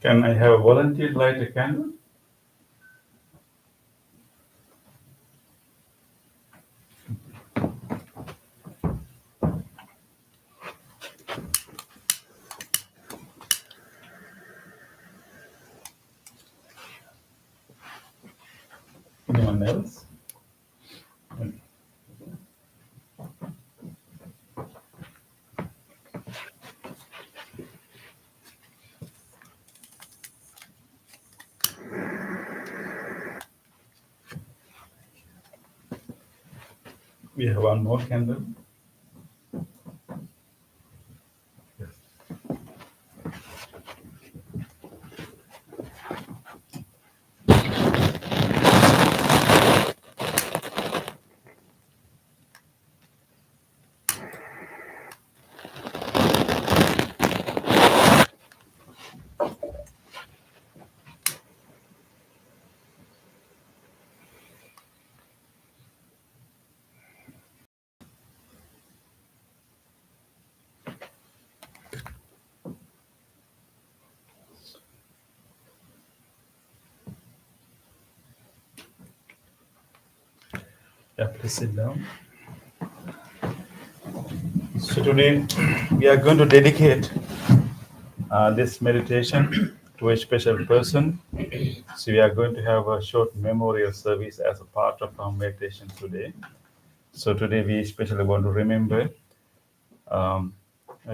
Can I have a volunteer light a candle? Anyone else? We have one more candle. Yes. Yeah, please sit down. So today we are going to dedicate this meditation to a special person. So we are going to have a short memorial service as a part of our meditation today. So today we especially want to remember um,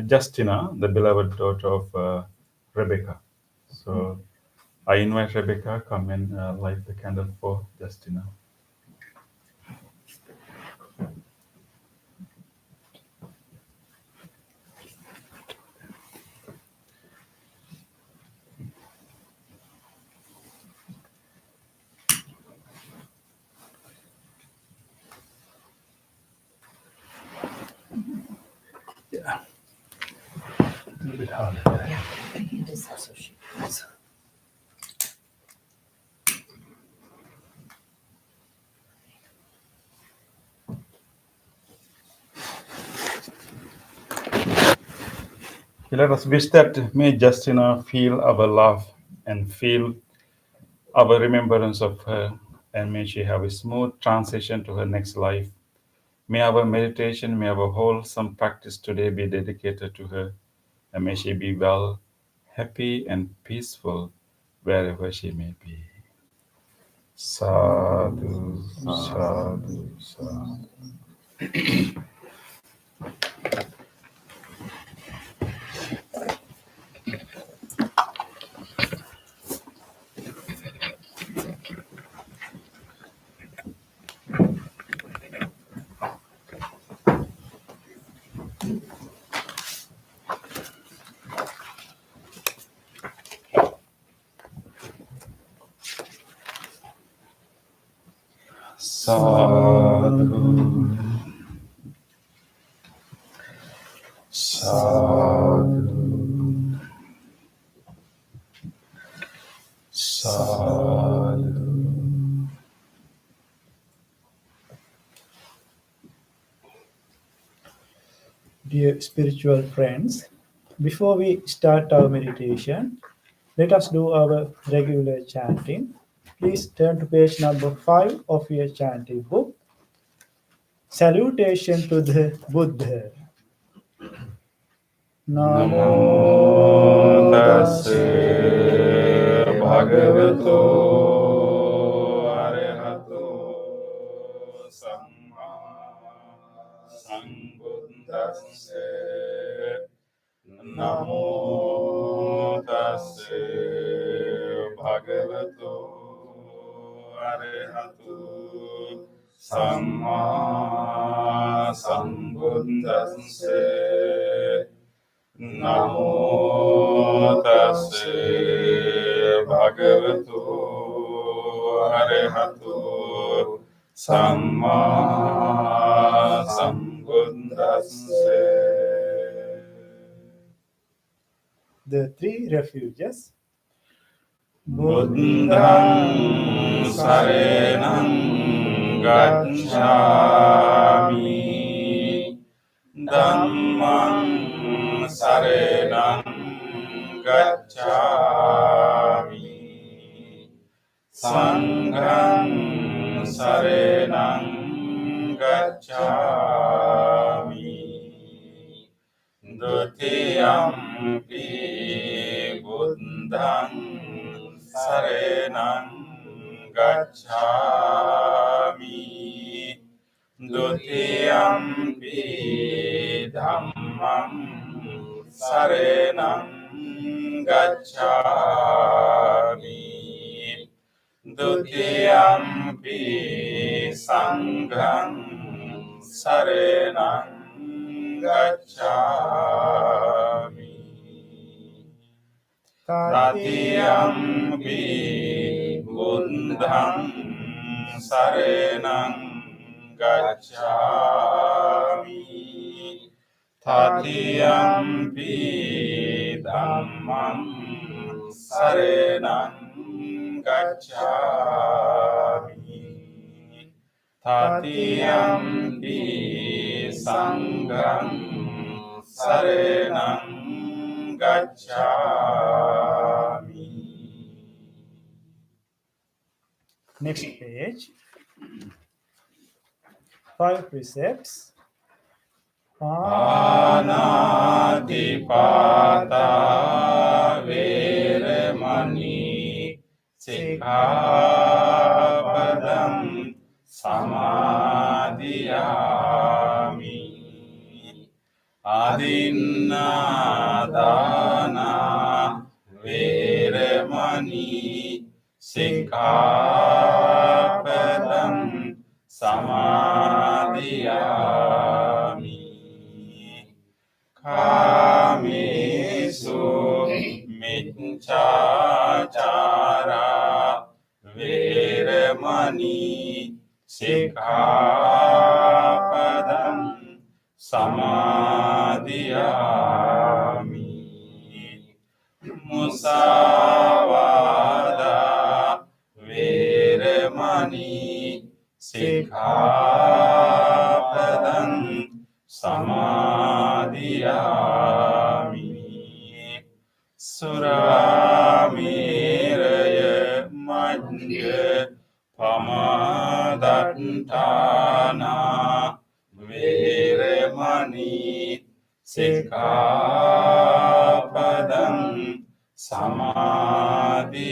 Justina, the beloved daughter of Rebecca. So I invite Rebecca, come and light the candle for Justina. Yeah, a little bit harder. It is also she. Let us wish that may Justina feel our love and feel our remembrance of her, and may she have a smooth transition to her next life. May our meditation, may our wholesome practice today be dedicated to her, and may she be well, happy, and peaceful wherever she may be. Sadhu, sadhu, sadhu. Sadhu, sadhu, sadhu. Dear spiritual friends, before we start our meditation, let us do our regular chanting. Please turn to page number 5 of your chanting book. Salutation to the Buddha. Namo Namo tassa bhagavato arahato samma sambuddhassa. Namo tassa bhagavato arahato samma sambuddhassa. Namo tassa bhagavato arahato samma sambuddhassa. The three refuges. Buddhang saranang gacchami, Dhammang saranang gacchami, Sanghang saranang gacchami. Dutiyampi buddhang saranang gacchami. Dutiyampi dhammam saranang gacchami. Dutiyampi sanghang saranang gacchami. Tatiyampi buddhang saranang gacchami. Tatiyampi dhammam saranang gacchami. Tatiyampi sanghang saranang gacchami. Next page. 5 precepts. Panatipata veramani sikkhapadam samadhiyami. Adinādana veramani sikkhapadam samadhiyami. Kāmesu micchāchārā veramani sikkhapadam samadhiyami. Musāvādā veramani sikkhapadam samadhiyami. Surameraya majja pamadatthāna veramani sikkhapadam samadhiyami.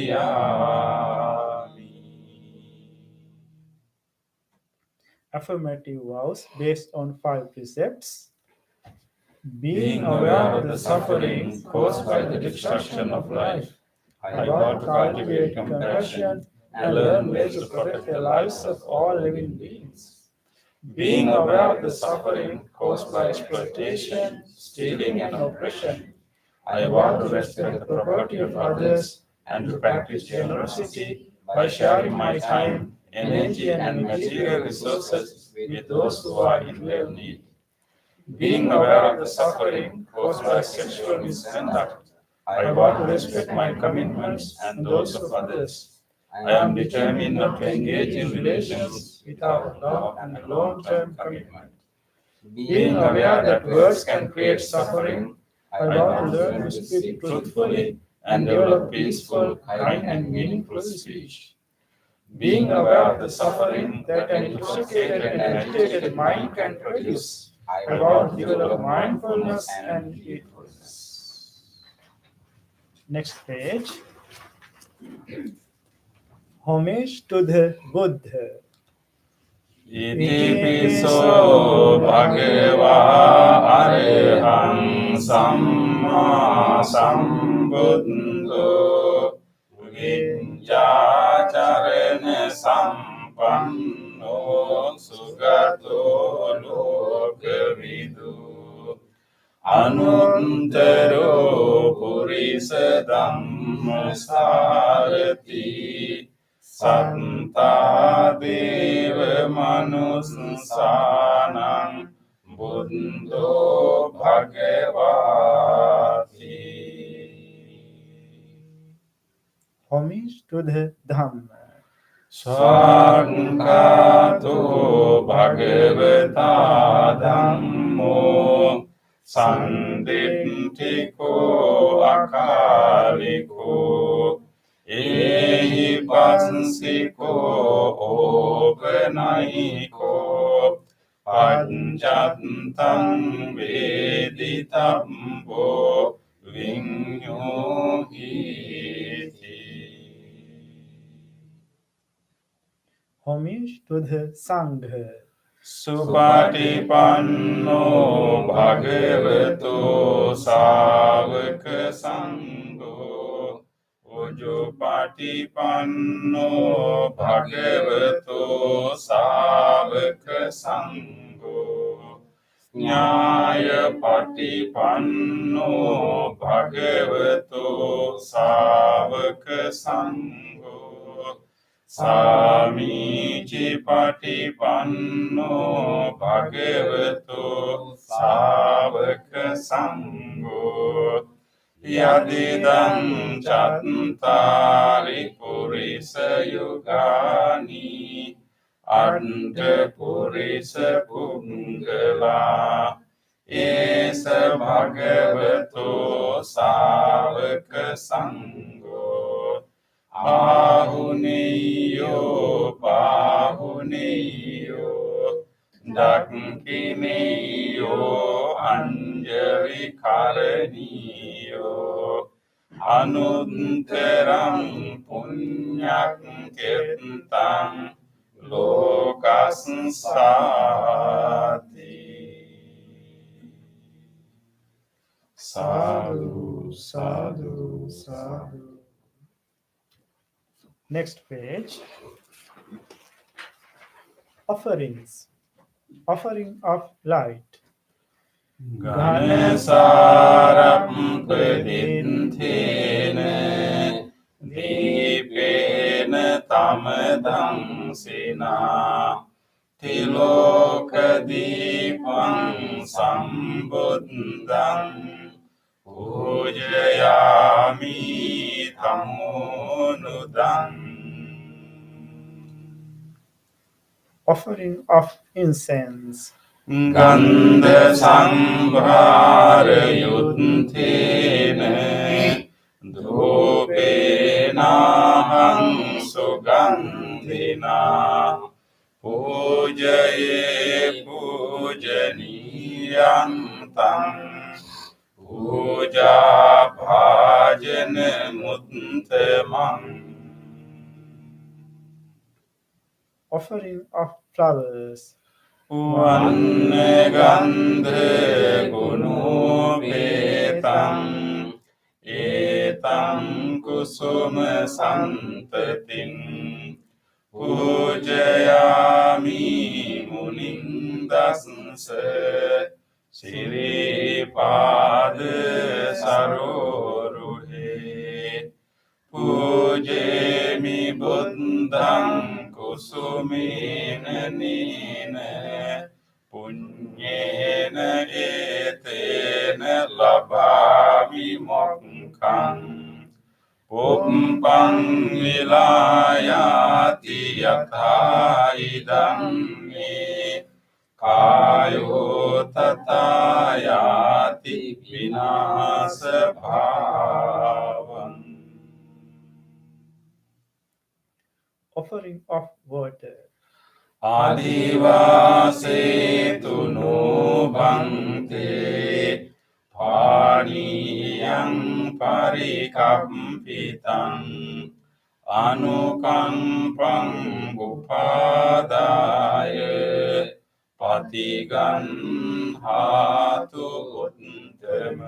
Affirmative vows based on 5 precepts. Being aware of the suffering caused by the destruction of life, I vow to cultivate compassion and learn ways to protect the lives of all living beings. Being aware of the suffering caused by exploitation, stealing, and oppression, I vow to respect the property of others and to practice generosity by sharing my time, energy, and material resources with those who are in real need. Being aware of the suffering caused by sexual misconduct, I vow to respect my commitments and those of others. I am determined not to engage in relations without love and a long-term commitment. Being aware that words can create suffering, I vow to learn to speak truthfully and develop peaceful, kind, and meaningful speech. Being aware of the suffering that an intoxicated and agitated mind can produce, I vow to develop mindfulness and heedfulness. Next page. Homage to the Buddha. Iti piso bhagavā arahang samma sambuddho vijjācarana sampanno sugato lokavidu anuttaro purisa dhammasārati Santa Deva Manusānaṁ Buddho Bhagavati. Homage to the Dhamma. Swankhato Bhagavata Dhammo Sanditthiko Akaliko එහි පස්සිකෝ ඕපනයිකෝ පච්චත්තං වේදිතම්බෝ විඤ්ඤෝහීති. Homage to the Sangha. සුපටිපන්නෝ භගවතු සාවක සංඝෝ උජුපටිපන්නෝ භගවතු සාවක සංඝෝ ඥායපටිපන්නෝ භගවතු සාවක සංඝෝ සාමීචි පටිපන්නෝ භගවතු සාවක සංඝෝ යදිදං චත්තාරි පුරිස යුගානි අන්ත පුරිස පුංගලා ඒස භගවතු සාවක සංඝෝ ආහුනේයෝ පාහුනේයෝ දක්ඛිනේයෝ අංජලි කරණීයෝ අනුත්තරං පුඤ්ඤක් කෙත්තං ලෝකස්සාති. සාදු සාදු සාදු. Next page. Offerings. Offering of light. ගනසාරම්පදින්තේන දීපේන තමදංසිනා තිලෝකදීපං සම්බුද්ධං පූජයාමි තමෝනුදං. Offering of incense. ගන්ධ සම්භාරයුත්තේන ධූපේනහං සුගන්ධිනා පූජයේ පූජනීයං තං පූජා භාජන මුත්තමං. Offering of flowers. වන්න ගන්ධ ගුණෝපේතං ඒතං කුසුම සන්තතින් පූජයාමි මුනිං දස්ස සිරිපාද සරෝරුහේ පූජේමි බුද්ධං කුසුමේන නේන පුඤ්ඤේන ඒතේන ලබාමි මොක්ඛං පුම්පං විලායාති යථා ඉදං මේ කායෝ තථායාති විනාශ භාවං. Offering of water. ආදිවාසේතු නෝභන්තේ පානීයං පරිකම්පිතං අනුකම්පං උපාදාය පතිගන්හාතු උත්තම.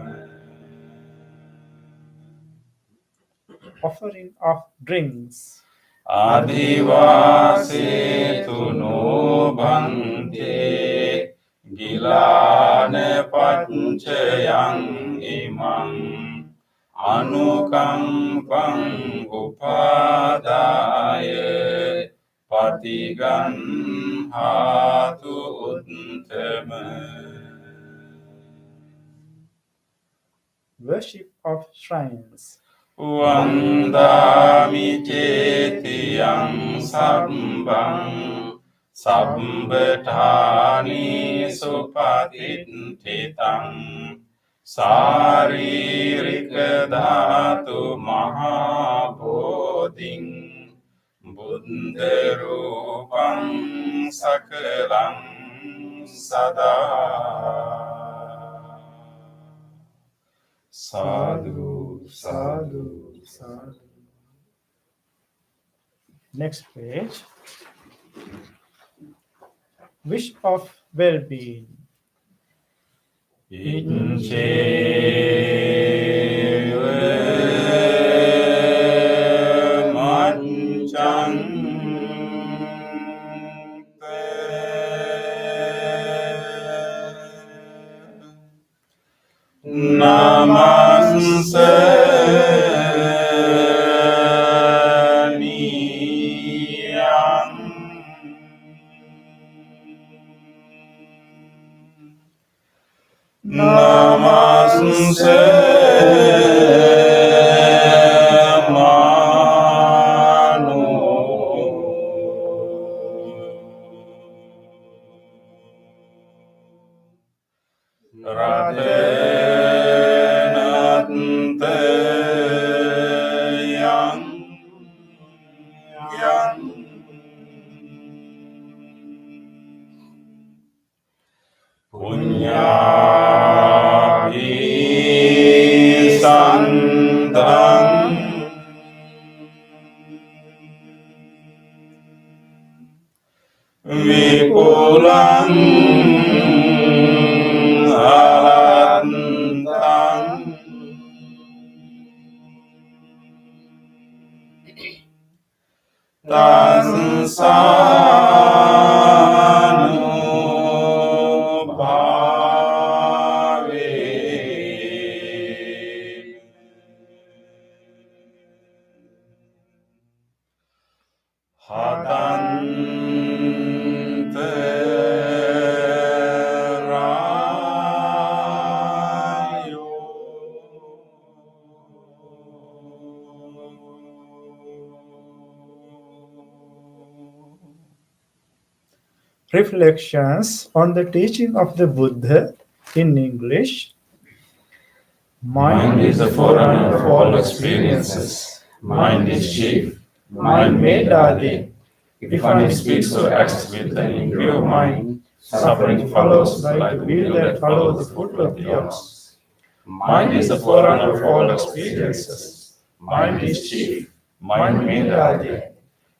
Offering of drinks. ආදිවාසේතු නෝභන්තේ ගිලාන පච්චයං ඉමං අනුකම්පං උපාදාය පතිගන්හාතු උත්තම. Worship of shrines. වන්දාමි චේතියං සම්බං සම්බඨානි සුපතිත්ථිතං සාරීරික ධාතු මහා බෝධින් බුද්ධ රූපං සකලං සදා සාදු සාදු Sadhu. Next page. Wish of well-being. ඉච්ඡේව මච්ඡං නමස්ස නමස්ස විපුලං අරන්තං තංසානෝ භාවේ හදන්ත Reflections on the teaching of the Buddha in English. Mind is the forerunner of all experiences. Mind is chief. Mind made are they. If one speaks or acts with an impure mind, suffering follows like the wheel that follows the foot of the ox. Mind is the forerunner of all experiences. Mind is chief. Mind made are they.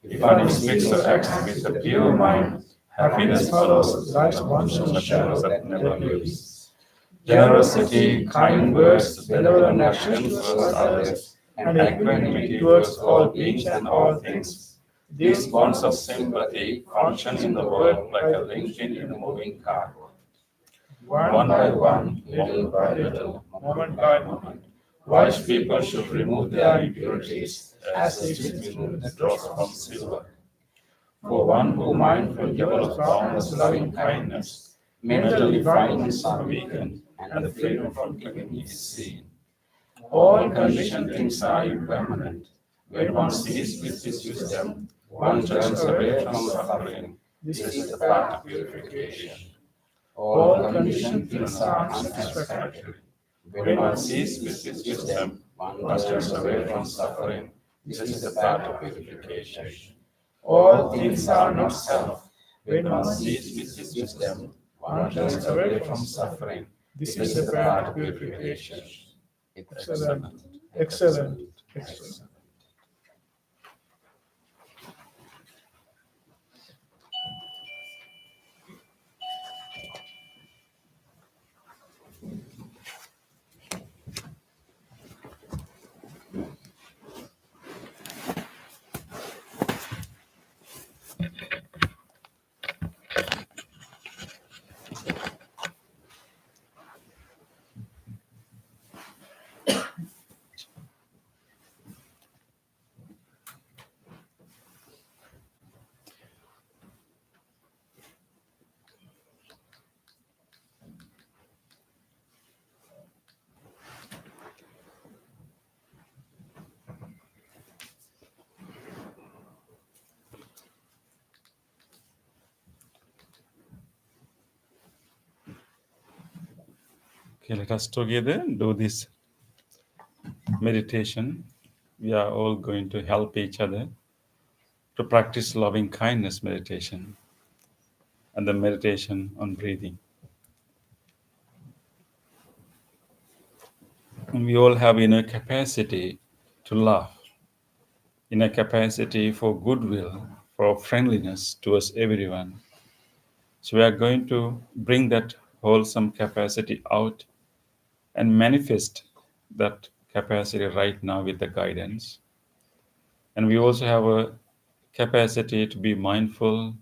If one speaks or acts with a pure mind, happiness follows like one from a shadow that never leaves. Generosity, kind words, benevolent actions towards others, and equanimity towards all beings and all things. These bonds of sympathy function in the world like a link in a moving car. One by one, little by little, moment by moment, wise people should remove their impurities as they remove the dross from silver. For one who mindful develops boundless loving kindness, mentally finds are weakened, and the freedom from giving is seen. All conditioned things are impermanent. When one sees with his wisdom, one turns away from suffering. This is the path of purification. All conditioned things are unsatisfactory. When one sees with his wisdom, one turns away from suffering. This is the path of purification. All things are not self. When one sees with his wisdom, one turns away from suffering. This is the path of purification. Excellent. Excellent. Excellent. Okay, let us together do this meditation. We are all going to help each other to practice loving kindness meditation and the meditation on breathing. And we all have inner capacity to love, inner capacity for goodwill, for friendliness towards everyone. So we are going to bring that wholesome capacity out and manifest that capacity right now with the guidance. And we also have a capacity to be mindful,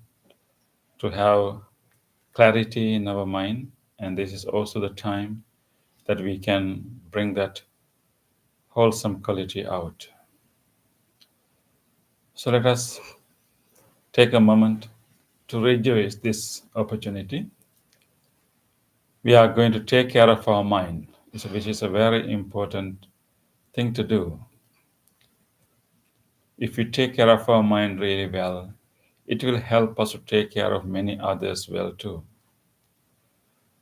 to have clarity in our mind. And this is also the time that we can bring that wholesome quality out. So let us take a moment to rejoice this opportunity. We are going to take care of our mind, which is a very important thing to do. If we take care of our mind really well, it will help us to take care of many others well too.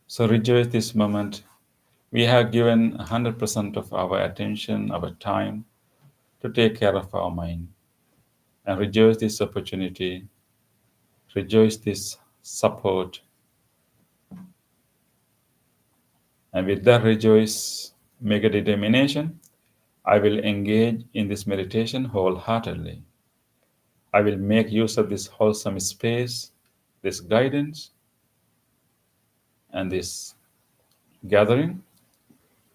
So rejoice this moment. We have given 100% of our attention, our time to take care of our mind. And rejoice this opportunity, rejoice this support. And with that rejoice, make a determination. I will engage in this meditation wholeheartedly. I will make use of this wholesome space, this guidance, and this gathering,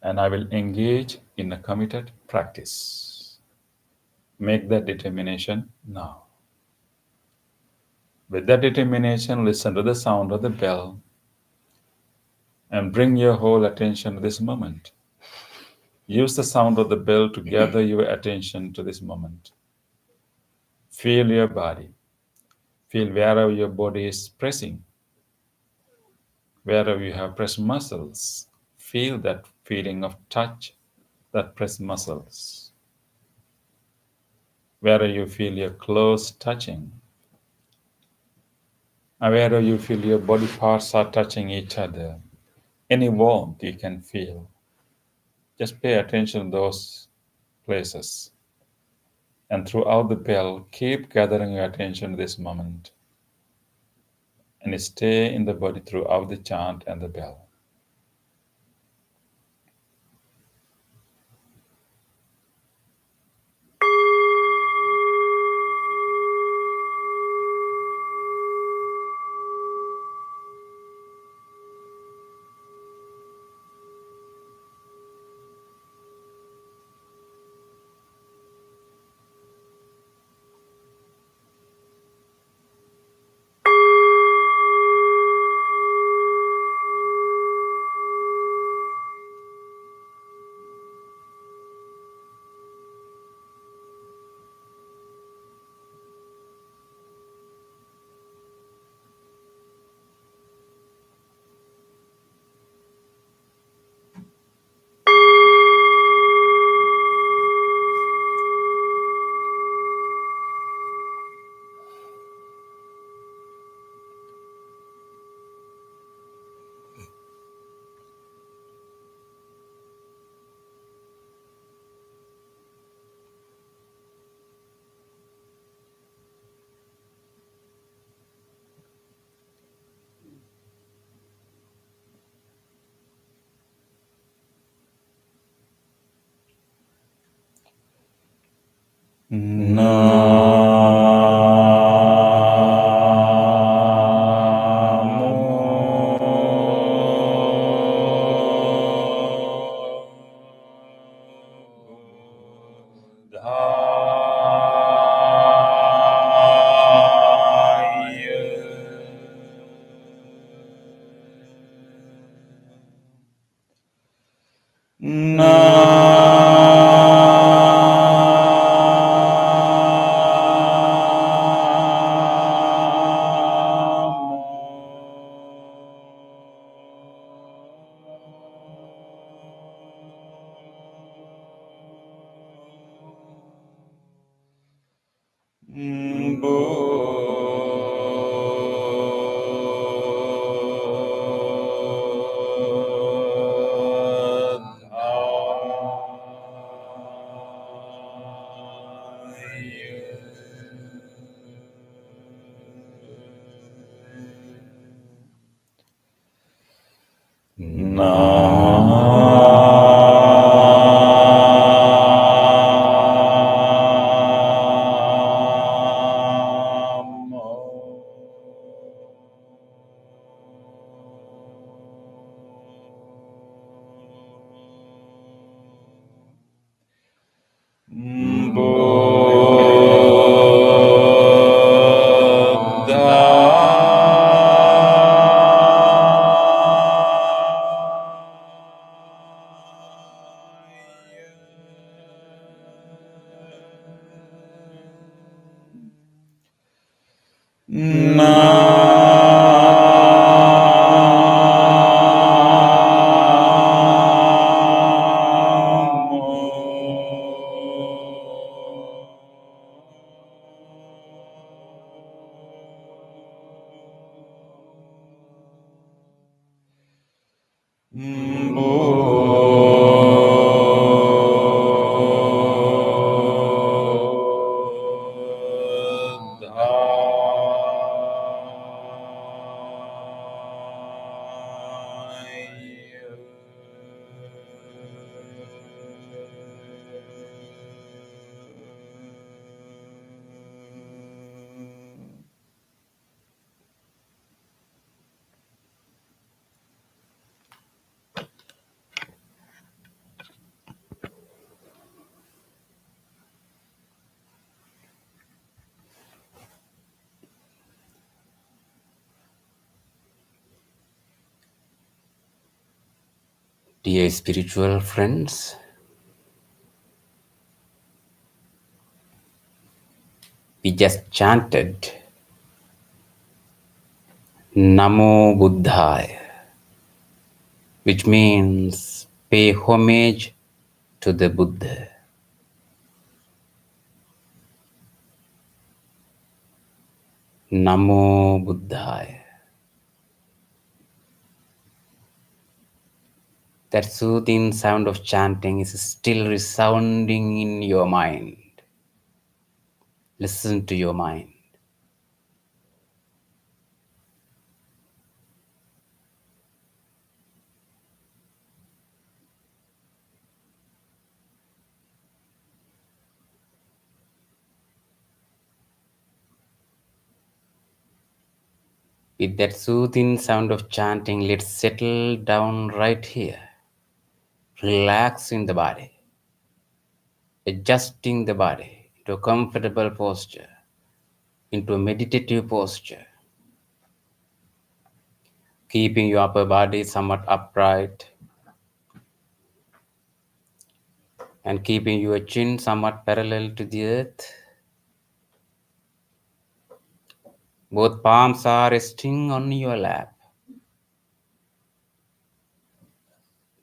and I will engage in a committed practice. Make that determination now. With that determination, listen to the sound of the bell and bring your whole attention to this moment. Use the sound of the bell to gather your attention to this moment. Feel your body. Feel wherever your body is pressing. Wherever you have pressed muscles, feel that feeling of touch that press muscles. Wherever you feel your clothes touching, and wherever you feel your body parts are touching each other, any warmth you can feel, just pay attention to those places. And throughout the bell, keep gathering your attention to this moment. And stay in the body throughout the chant and the bell. Dear spiritual friends, we just chanted Namo Buddhaya, which means pay homage to the Buddha. Namo Buddhaya. That soothing sound of chanting is still resounding in your mind. Listen to your mind. With that soothing sound of chanting, let's settle down right here, relaxing the body, adjusting the body into a comfortable posture, into a meditative posture, keeping your upper body somewhat upright and keeping your chin somewhat parallel to the earth. Both palms are resting on your lap.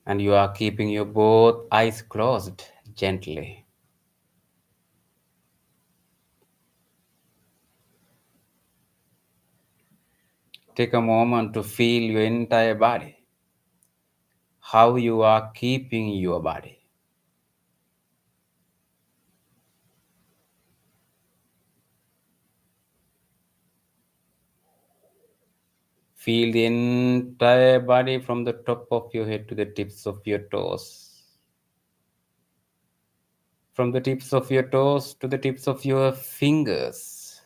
And you are keeping your both eyes closed gently. Take a moment to feel your entire body, how you are keeping your body. Feel the entire body from the top of your head to the tips of your toes. From the tips of your toes to the tips of your fingers.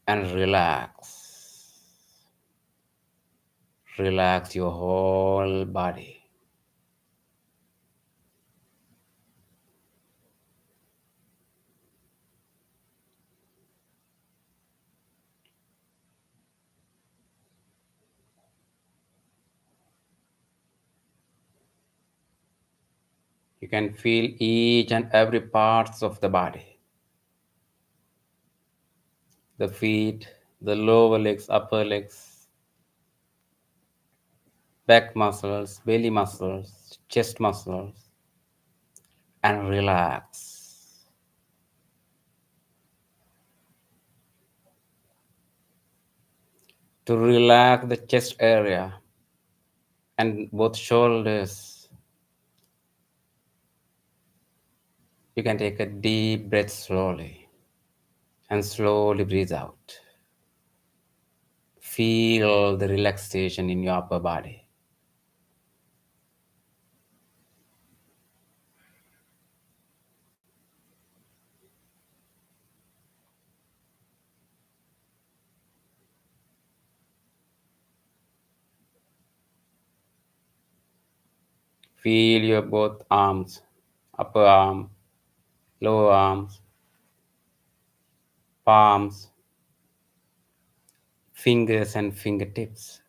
And relax. Relax your whole body. You can feel each and every parts of the body. The feet, the lower legs, upper legs, back muscles, belly muscles, chest muscles, and relax. To relax the chest area and both shoulders, you can take a deep breath slowly and slowly breathe out. Feel the relaxation in your upper body. Feel your both arms, upper arm, lower arms, palms, fingers and fingertips.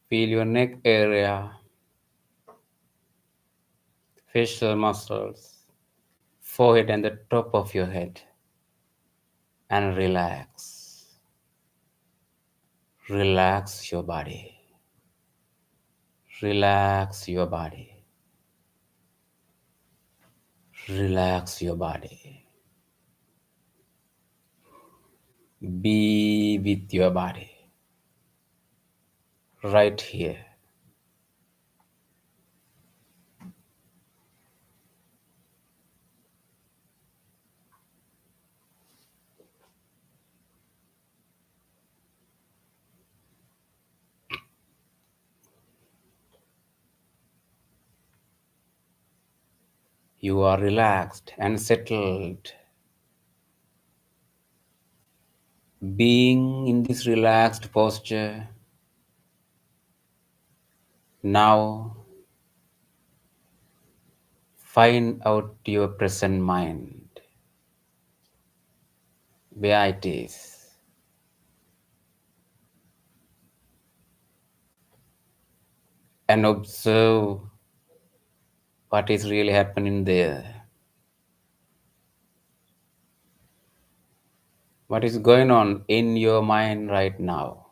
Feel your neck area, facial muscles, forehead and the top of your head. And relax. Relax your body. Relax your body. Relax your body. Be with your body. Right here. You are relaxed and settled. Being in this relaxed posture, now find out your present mind, where it is, and observe what is really happening there. What is going on in your mind right now?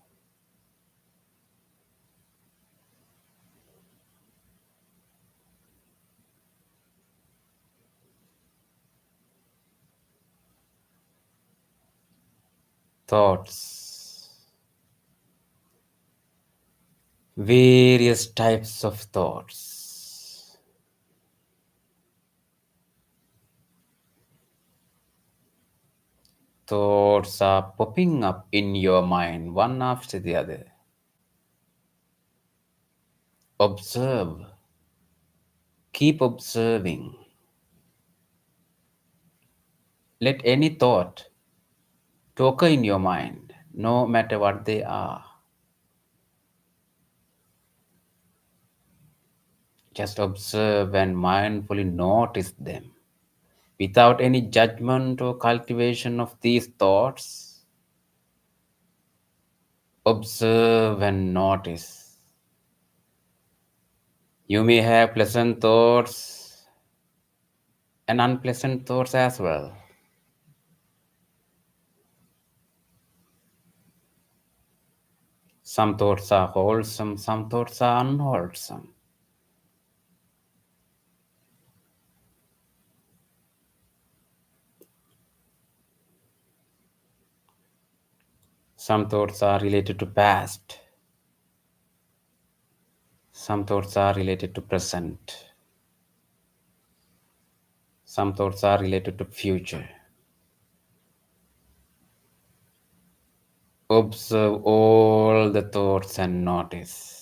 Thoughts, various types of thoughts. Thoughts are popping up in your mind one after the other. Observe, keep observing. Let any thought to occur in your mind, no matter what they are. Just observe and mindfully notice them. Without any judgment or cultivation of these thoughts, observe and notice. You may have pleasant thoughts and unpleasant thoughts as well. Some thoughts are wholesome, some thoughts are unwholesome. Some thoughts are related to past. Some thoughts are related to present. Some thoughts are related to future. Observe all the thoughts and notice.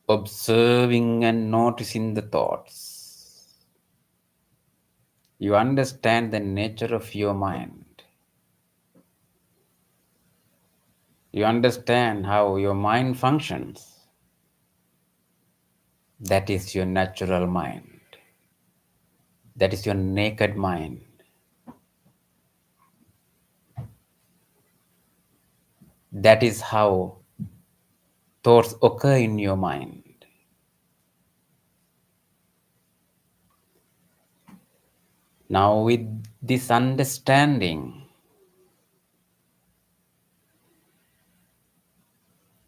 Observing and noticing the thoughts. You understand the nature of your mind. You understand how your mind functions. That is your natural mind. That is your naked mind. That is how thoughts occur in your mind. Now, with this understanding,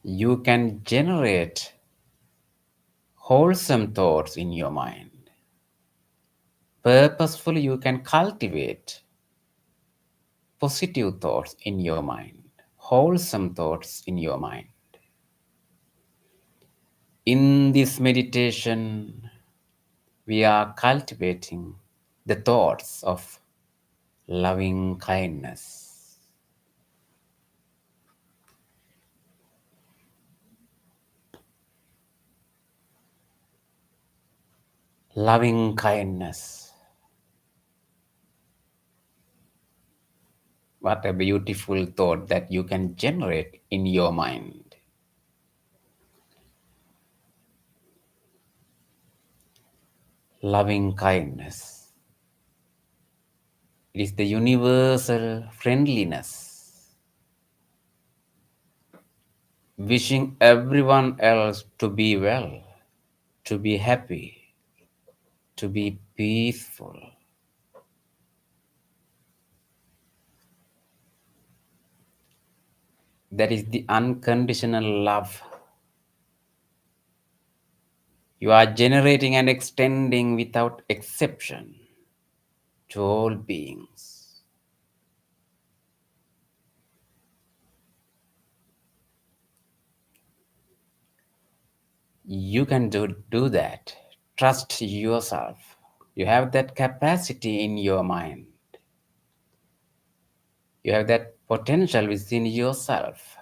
you can generate wholesome thoughts in your mind. Purposefully, you can cultivate positive thoughts in your mind, wholesome thoughts in your mind. In this meditation, we are cultivating the thoughts of loving kindness. Loving kindness. What a beautiful thought that you can generate in your mind. Loving kindness. It is the universal friendliness. Wishing everyone else to be well, to be happy, to be peaceful. That is the unconditional love you are generating and extending without exception to all beings. You can do that. Trust yourself. You have that capacity in your mind. You have that potential within yourself.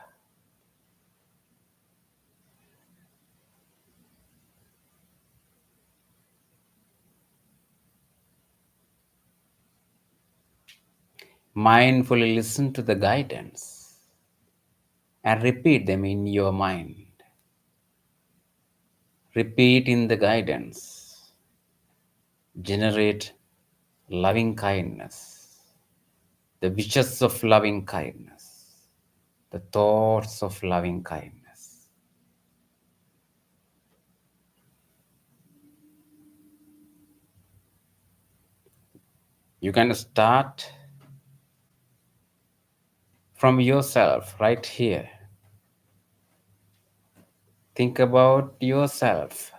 Mindfully listen to the guidance and repeat them in your mind. Repeat in the guidance. Generate loving kindness, the wishes of loving kindness, the thoughts of loving kindness. You can start from yourself right here. Think about yourself,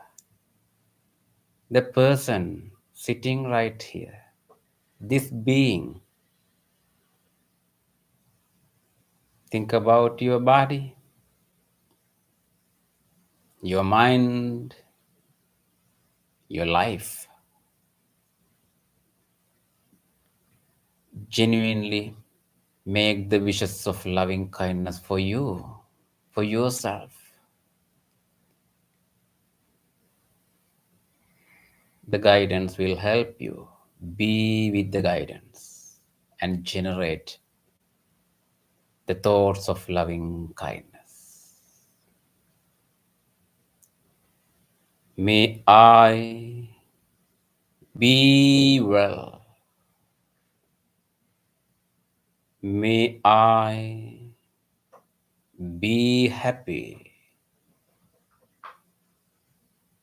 the person sitting right here, this being. Think about your body, your mind, your life. Genuinely make the wishes of loving kindness for you, for yourself. The guidance will help you. Be with the guidance and generate the thoughts of loving kindness. May I be well. May I be happy.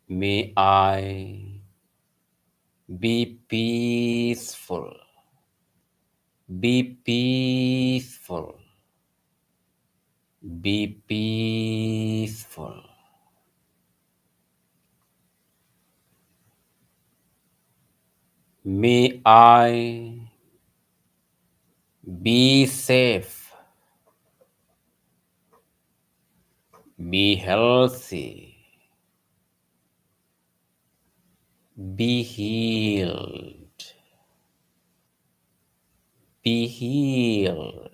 May I be peaceful. Be peaceful. Be peaceful. May I be safe. Be healthy. Be healed. Be healed.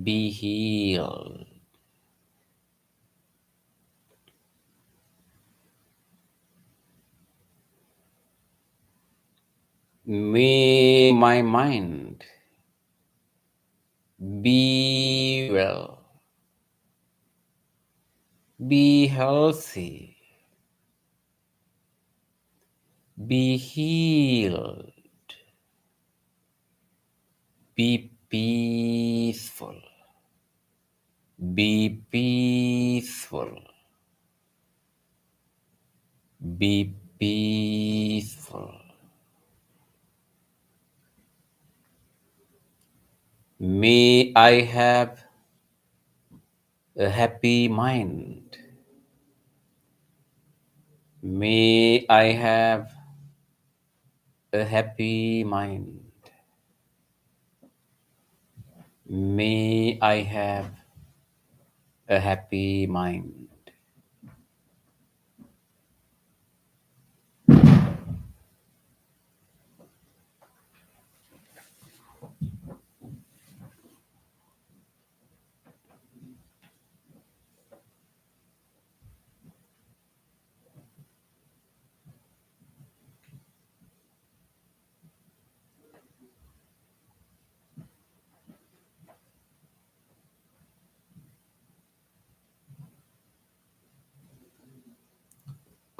Be healed. May my mind be well. Be healthy. Be healed. Be peaceful. Be peaceful. Be peaceful. May I have a happy mind. May I have a happy mind. May I have a happy mind.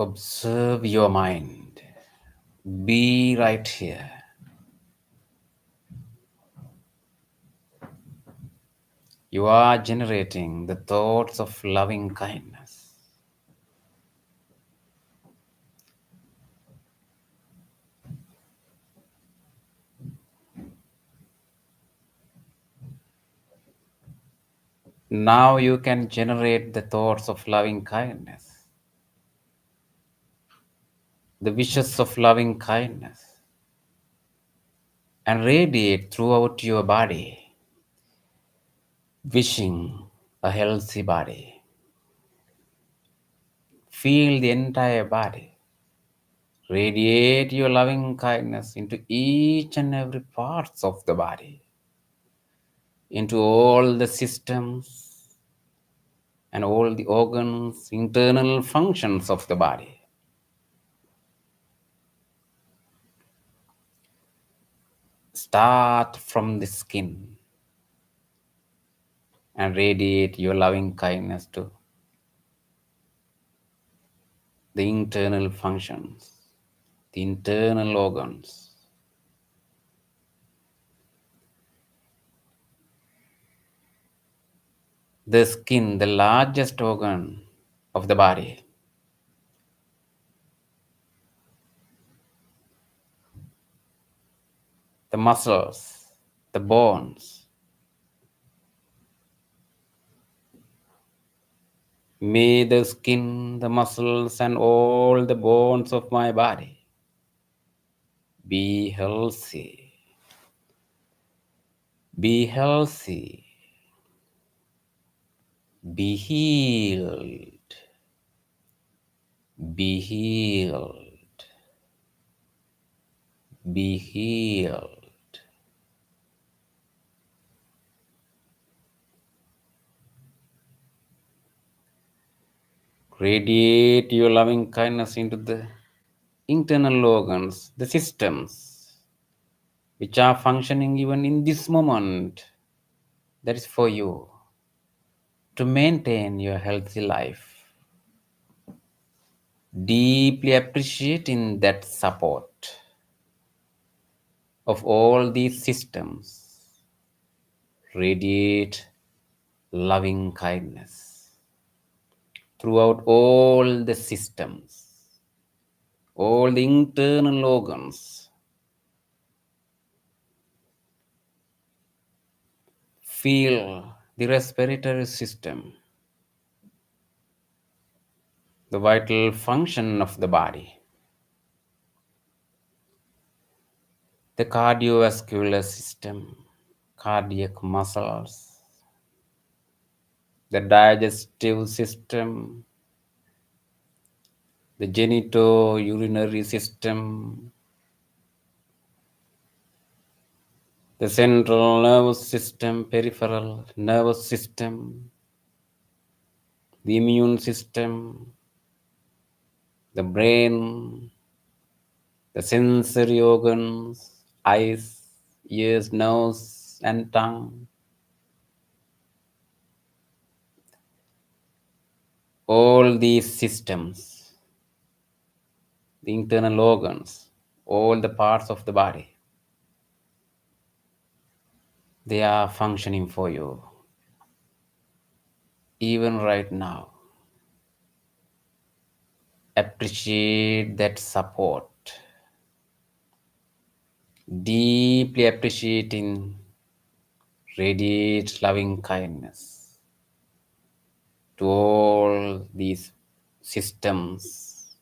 Observe your mind. Be right here. You are generating the thoughts of loving kindness. Now you can generate the thoughts of loving kindness, the wishes of loving kindness, and radiate throughout your body, wishing a healthy body. Feel the entire body. Radiate your loving kindness into each and every parts of the body, into all the systems and all the organs, internal functions of the body. Start from the skin and radiate your loving kindness to the internal functions, the internal organs. The skin, the largest organ of the body. The muscles, the bones. May the skin, the muscles, and all the bones of my body be healthy. Be healthy. Be healed. Be healed. Be healed. Radiate your loving kindness into the internal organs, the systems which are functioning even in this moment. That is for you to maintain your healthy life. Deeply appreciating that support of all these systems. Radiate loving kindness throughout all the systems, all the internal organs. Feel the respiratory system, the vital function of the body, the cardiovascular system, cardiac muscles, the digestive system, the genitourinary system, the central nervous system, peripheral nervous system, the immune system, the brain, the sensory organs, eyes, ears, nose, and tongue. All these systems, the internal organs, all the parts of the body, they are functioning for you. even right now. Appreciate that support. Deeply appreciating, radiate loving kindness to all these systems,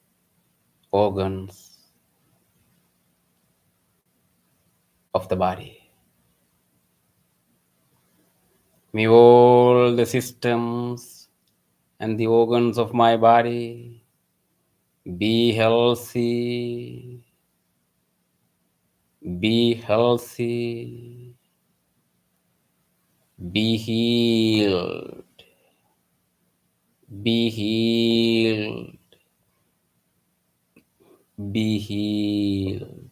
organs of the body. May all the systems and the organs of my body be healthy, be healthy, be healed, be healed, be healed.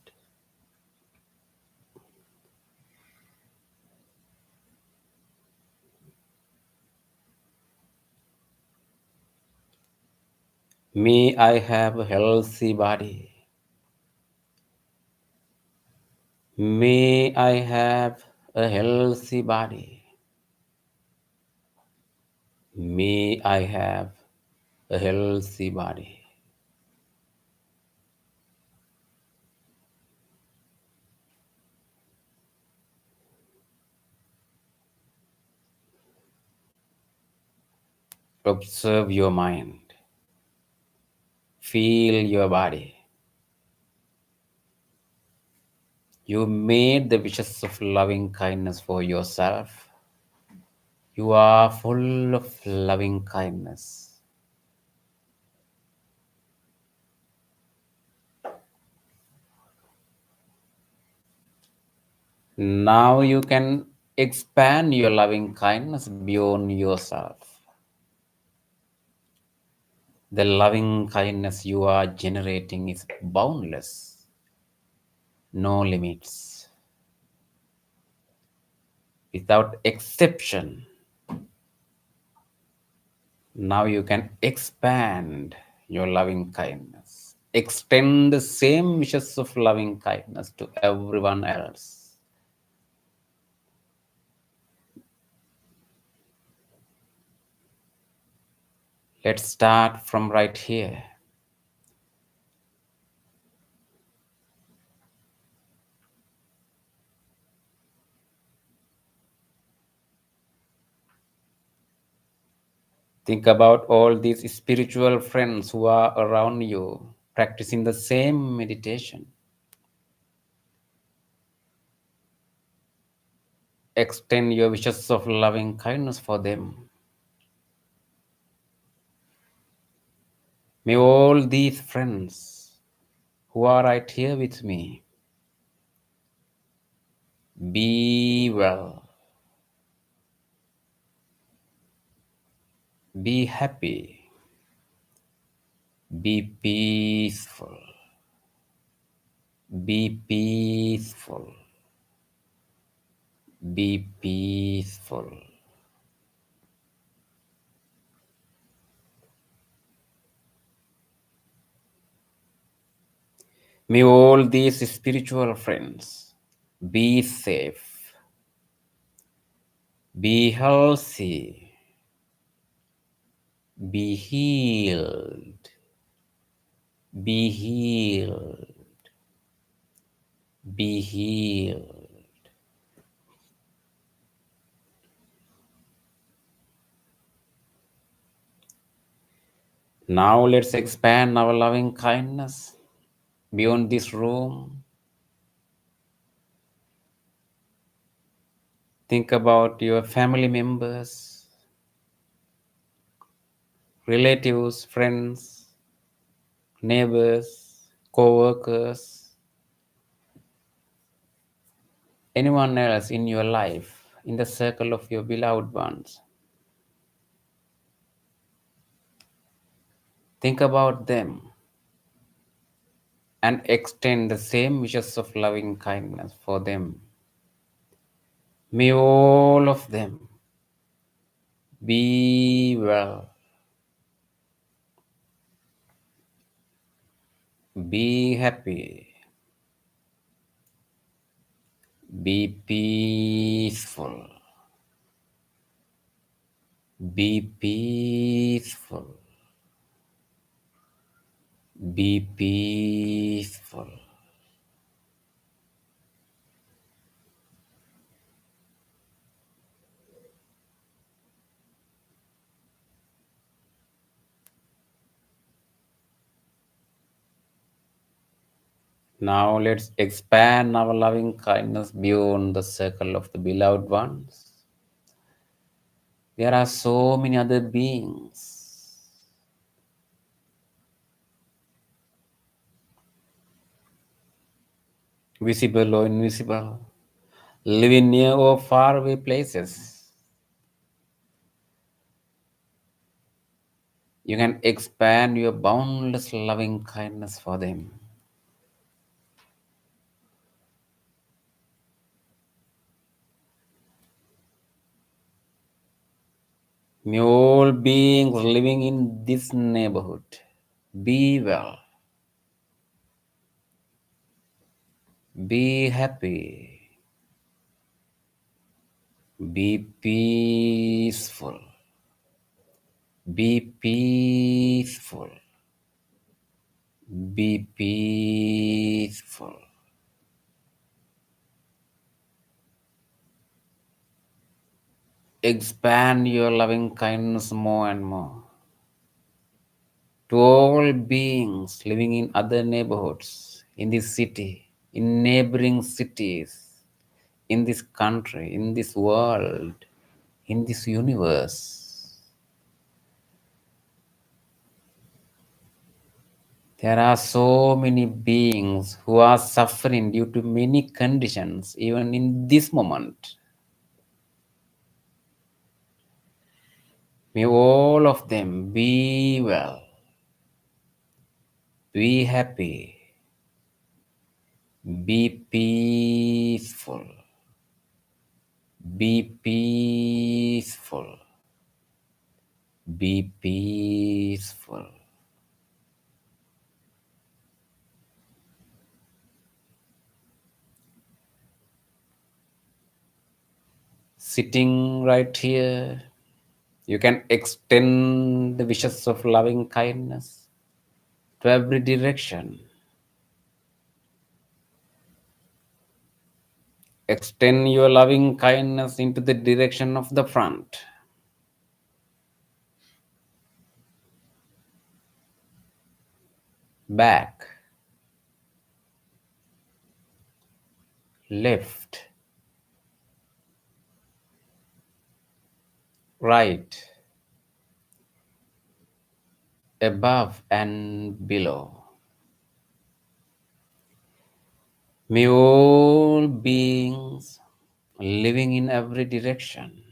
May I have a healthy body. May I have a healthy body. May I have a healthy body. Observe your mind. Feel your body. You made the wishes of loving kindness for yourself. You are full of loving kindness. Now you can expand your loving kindness beyond yourself. The loving kindness you are generating is boundless, no limits, without exception. Now you can expand your loving kindness, extend the same wishes of loving kindness to everyone else. Let's start from right here. Think about all these spiritual friends who are around you practicing the same meditation. Extend your wishes of loving kindness for them. May all these friends who are right here with me be well, be happy, be peaceful, be peaceful, be peaceful. May all these spiritual friends be safe, be healthy, be healed, be healed, be healed. Now let's expand our loving kindness beyond this room. Think about your family members, relatives, friends, neighbors, co-workers, anyone else in your life, in the circle of your beloved ones. Think about them and extend the same wishes of loving kindness for them. May all of them be well, be happy, be peaceful, Be peaceful. Be peaceful. Now let's expand our loving kindness beyond the circle of the beloved ones. There are so many other beings. Visible or invisible, living near or far away places. You can expand your boundless loving kindness for them. May all beings living in this neighborhood be well, be happy, be peaceful, be peaceful, be peaceful. Expand your loving kindness more and more to all beings living in other neighborhoods, in this city, in neighboring cities, in this country, in this world, in this universe. There are so many beings who are suffering due to many conditions, even in this moment. May all of them be well, be happy, be peaceful, be peaceful, be peaceful. Sitting right here, you can extend the wishes of loving kindness to every direction. Extend your loving kindness into the direction of the front, back, left, right, above and below. May all beings living in every direction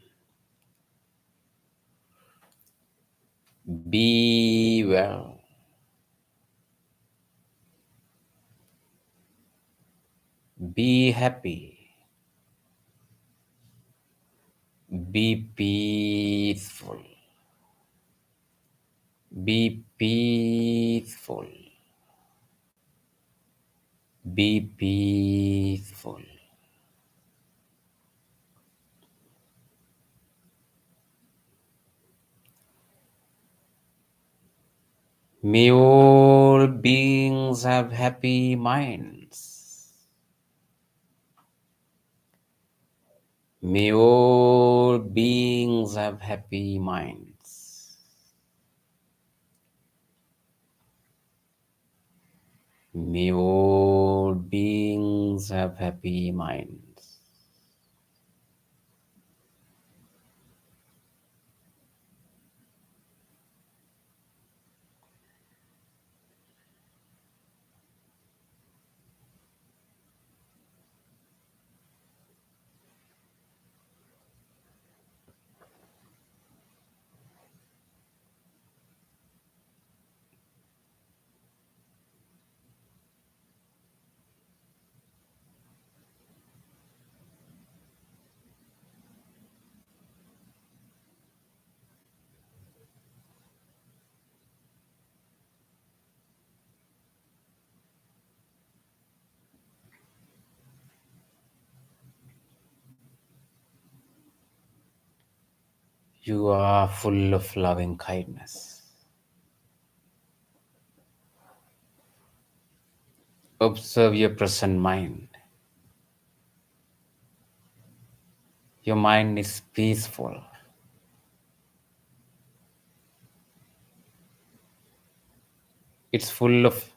be well, be happy, be peaceful, be peaceful, be peaceful. May all beings have happy minds. May all beings have happy minds. May all beings have happy minds. You are full of loving kindness. Observe your present mind. Your mind is peaceful. It's full of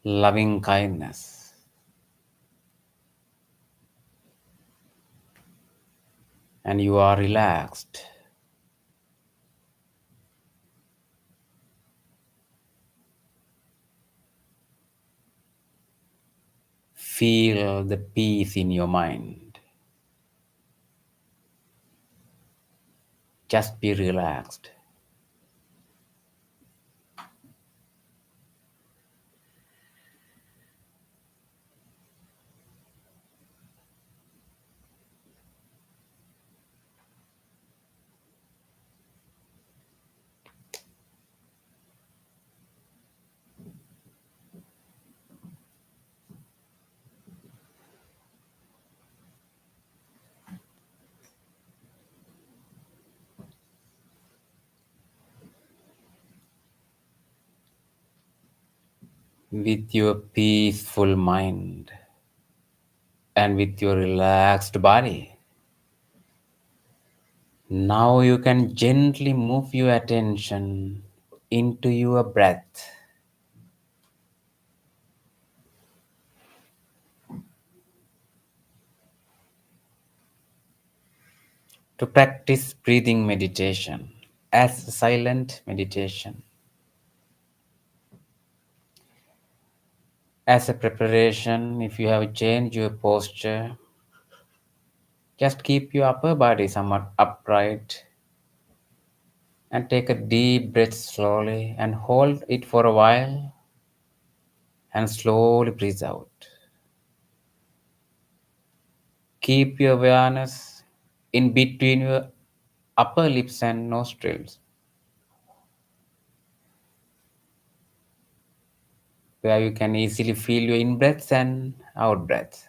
loving kindness. And you are relaxed. Feel the peace in your mind. Just be relaxed. With your peaceful mind and with your relaxed body, now you can gently move your attention into your breath. To practice breathing meditation as a silent meditation, as a preparation, if you have changed your posture, just keep your upper body somewhat upright and take a deep breath slowly and hold it for a while and slowly breathe out. Keep your awareness in between your upper lips and nostrils, where you can easily feel your in breaths and out breaths.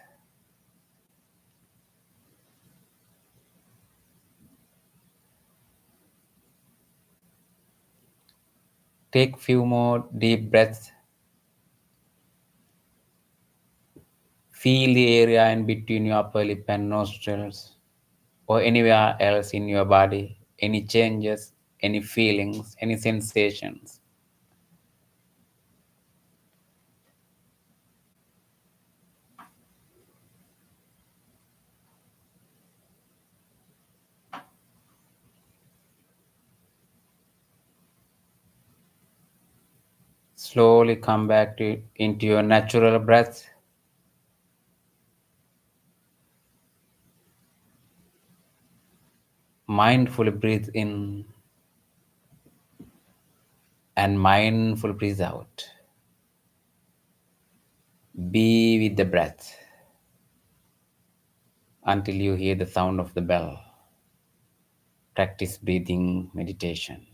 Take few more deep breaths. Feel the area in between your upper lip and nostrils or anywhere else in your body, any changes, any feelings, any sensations. Slowly come back into your natural breath. Mindfully breathe in and mindful breathe out. Be with the breath until you hear the sound of the bell. Practice breathing meditation.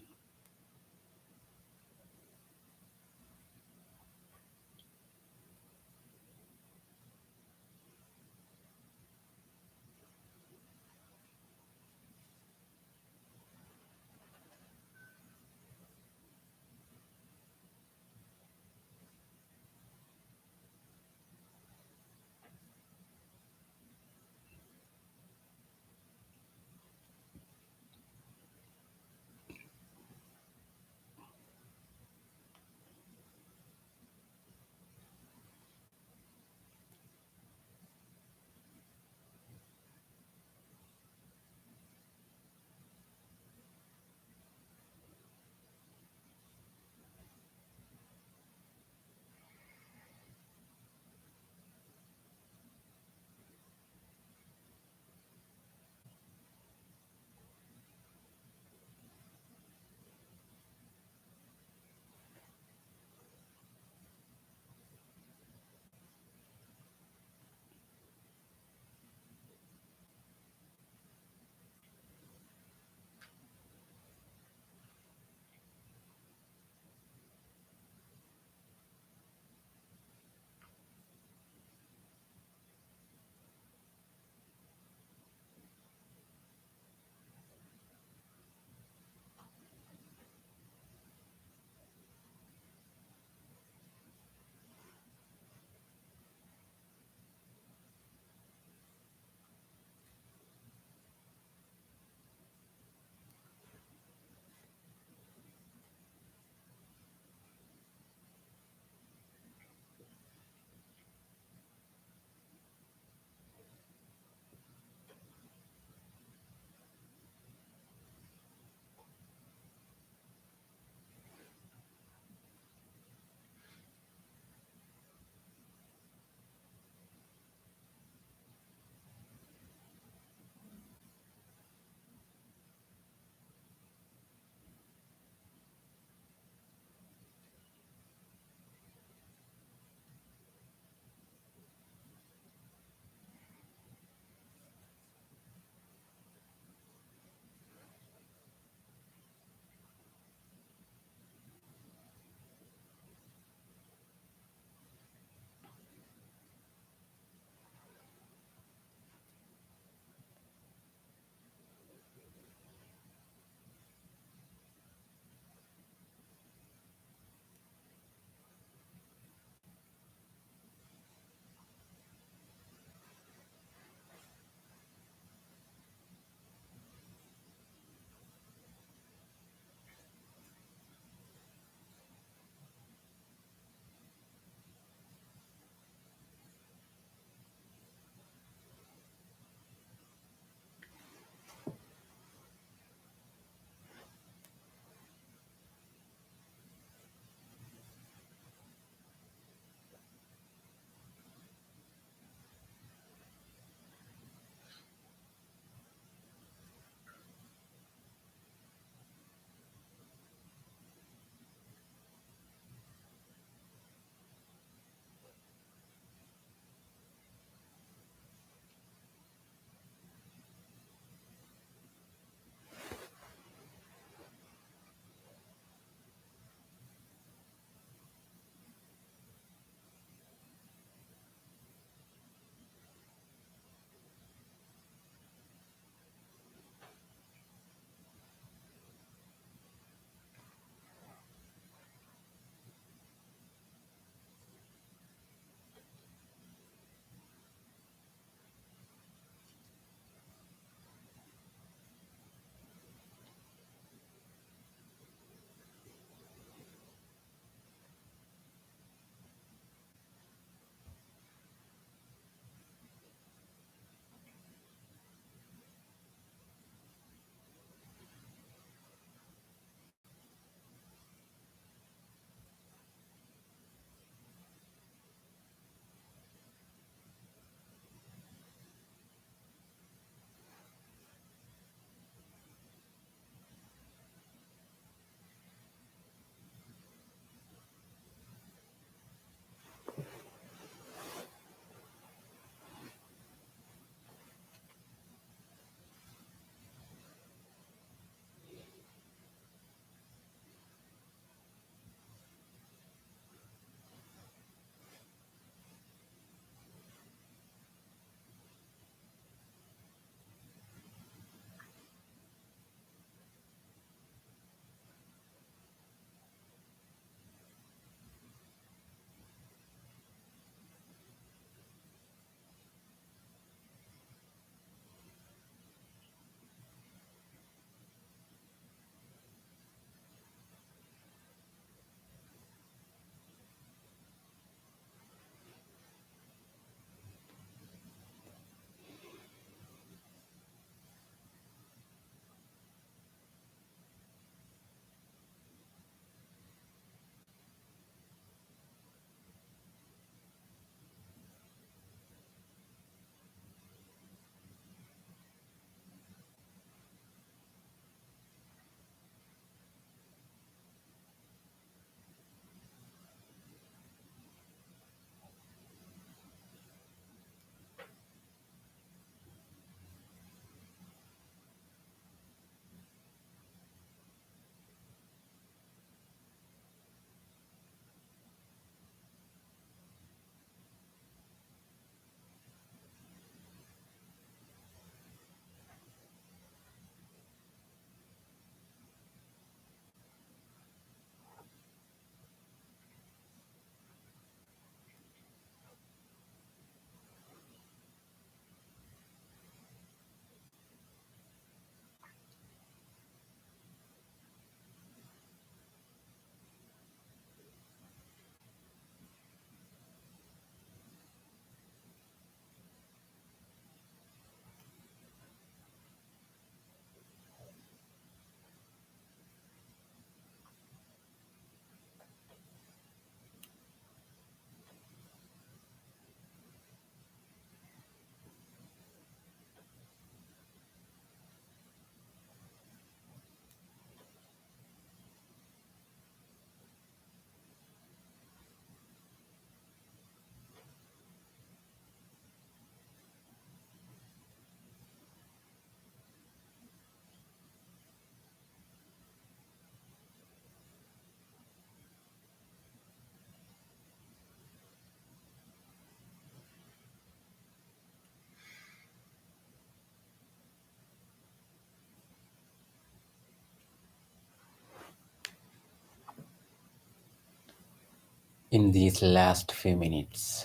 In these last few minutes,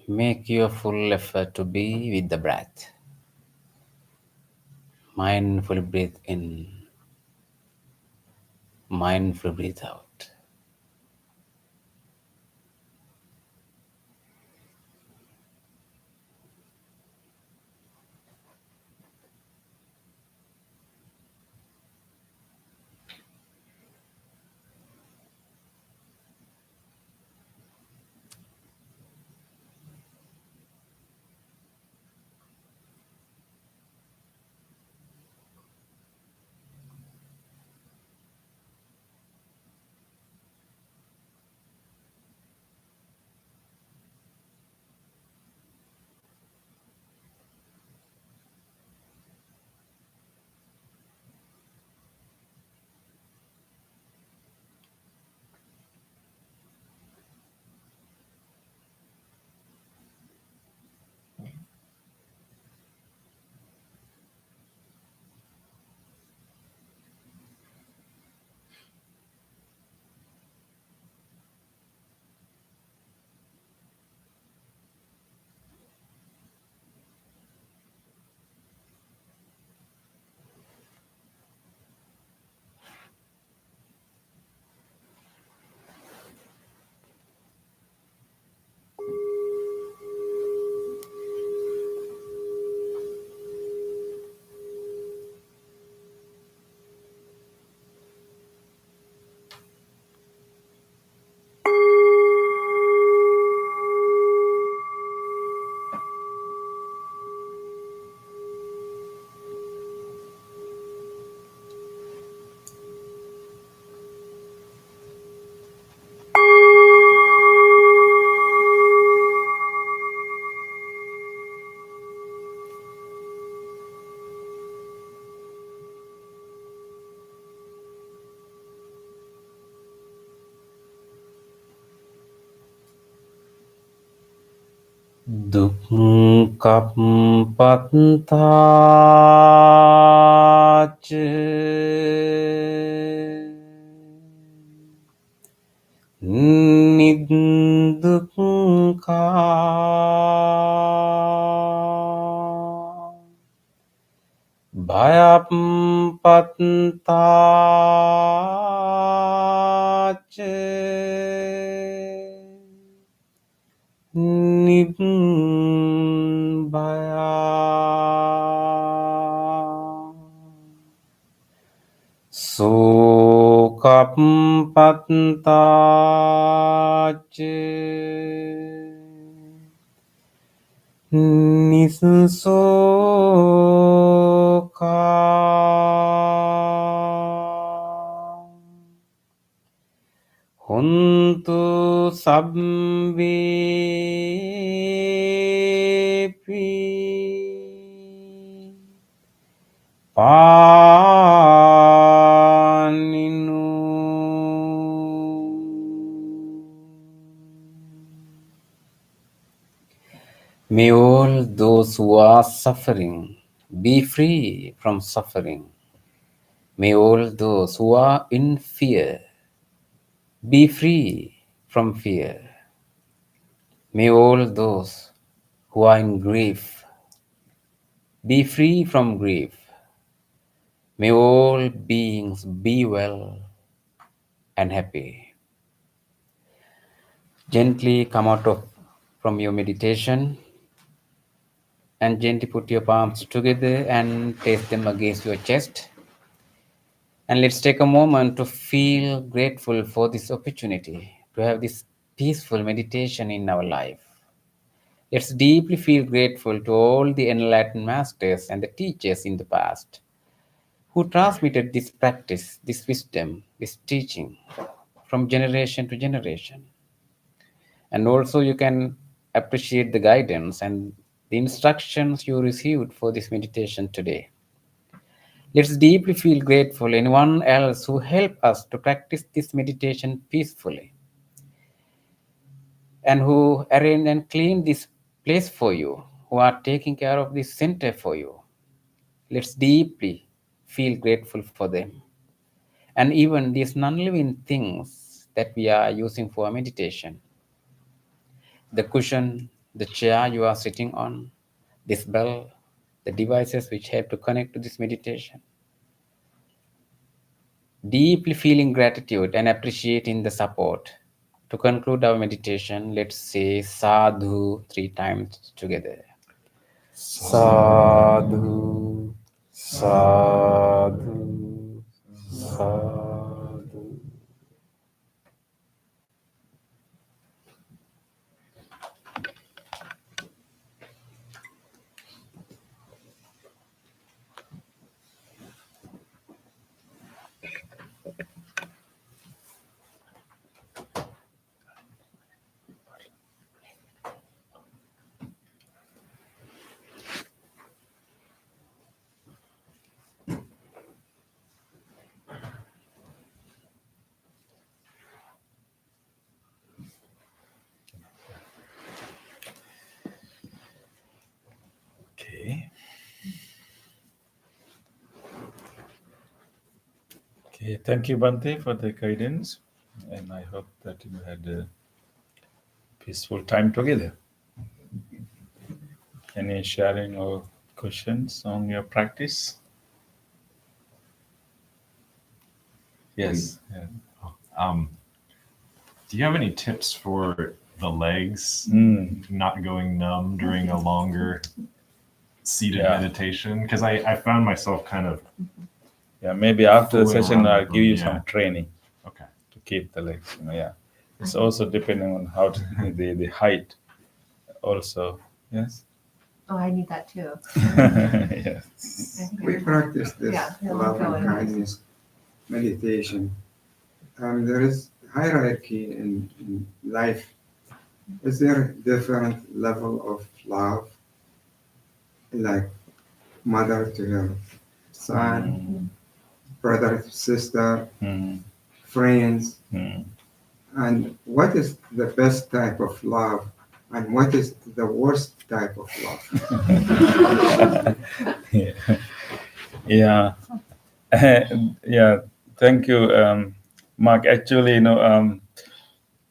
make your full effort to be with the breath. Mindful breathe in, mindful breathe out. Dukkha pattāca nidukkha bhayapattāca nibbaya. Sokappattāca nisoka. Hontu sabbepi paninu. May all those who are suffering be free from suffering. May all those who are in fear be free from fear. May all those who are in grief be free from grief. May all beings be well and happy. Gently come out from your meditation and gently put your palms together and place them against your chest. And let's take a moment to feel grateful for this opportunity to have this peaceful meditation in our life. Let's deeply feel grateful to all the enlightened masters and the teachers in the past who transmitted this practice, this wisdom, this teaching from generation to generation. And also you can appreciate the guidance and the instructions you received for this meditation today. Let's deeply feel grateful anyone else who helped us to practice this meditation peacefully and who arranged and cleaned this place for you, who are taking care of this center for you. Let's deeply feel grateful for them. And even these non-living things that we are using for meditation. The cushion, the chair you are sitting on, this bell, the devices which help to connect to this meditation. Deeply feeling gratitude and appreciating the support. To conclude our meditation, let's say sadhu 3 times together. Sadhu, sadhu, sadhu. Okay. Okay, thank you, Bante, for the guidance, and I hope that you had a peaceful time together. Any sharing or questions on your practice? Yes. Yeah. Do you have any tips for the legs Mm. not going numb during a longer seated Yeah. meditation? Because I found myself kind of, Yeah, maybe after the Fooling session, around I'll with give you them, some yeah. training okay. to keep the legs. Yeah, it's also depending on how the height. Also, yes. Oh, I need that too. Yes. I think We I- practice this Yeah, love and kindness meditation. There is hierarchy in life. Is there different level of love, like mother to her son, brother to sister, Mm, friends? mm. And what is the best type of love, and what is the worst type of love? Yeah. Yeah. Yeah. Thank you, Mark. Actually,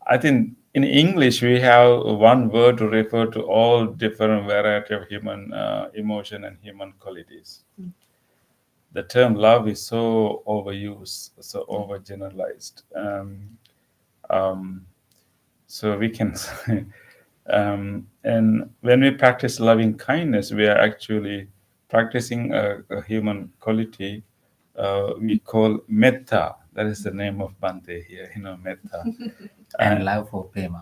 I think in English we have one word to refer to all different variety of human emotion and human qualities. The term love is so overused, so overgeneralized. So we can, and when we practice loving kindness, we are actually practicing a human quality we call metta. That is the name of Bante here, metta. And love for prema.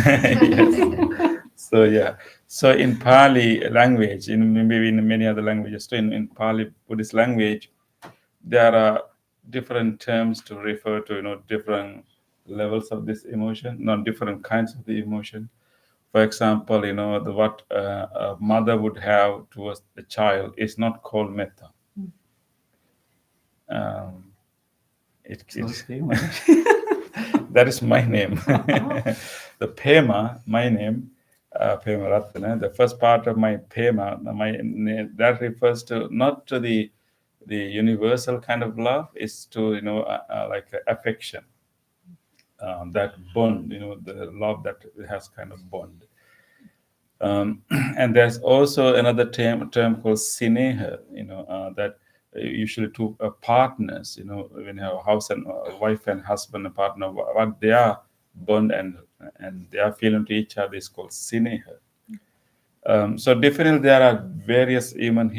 Yes. So yeah. So in Pali language, maybe in many other languages too, in Pali Buddhist language, there are different terms to refer to different levels of this emotion, not different kinds of the emotion. For example, what a mother would have towards the child is not called metta. It, that is my name. The Pema, my name, Pema Ratana. The first part of my Pema, that refers to not to the universal kind of love, is to like affection, that bond, the love that has kind of bond. And there's also another term called sineha, that usually two partners, when you have a house and wife and husband and partner, what they are bond and they are feeling to each other is called sineha. So definitely there are various human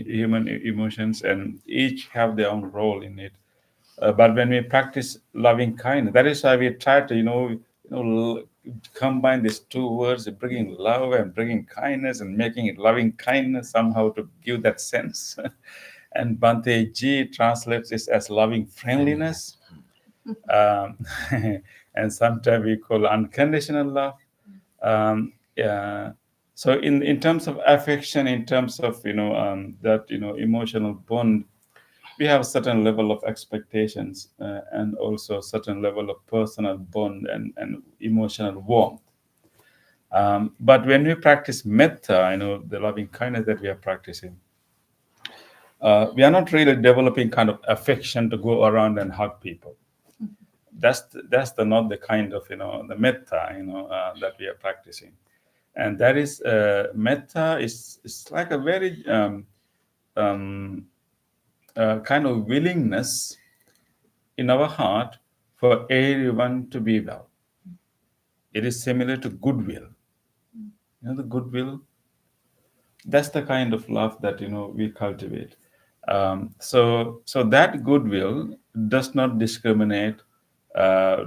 emotions, and each have their own role in it. But when we practice loving kindness, that is why we try to combine these two words, bringing love and bringing kindness and making it loving kindness somehow to give that sense. And Bante Ji translates this as loving friendliness. And sometimes we call unconditional love. Yeah. So in terms of affection, in terms of that emotional bond, we have a certain level of expectations and also a certain level of personal bond and emotional warmth. But when we practice metta, the loving kindness that we are practicing, we are not really developing kind of affection to go around and hug people. that's not the kind of the metta that we are practicing, and that is metta is like a very kind of willingness in our heart for everyone to be well. It is similar to goodwill. The goodwill. That's the kind of love that we cultivate. So that goodwill does not discriminate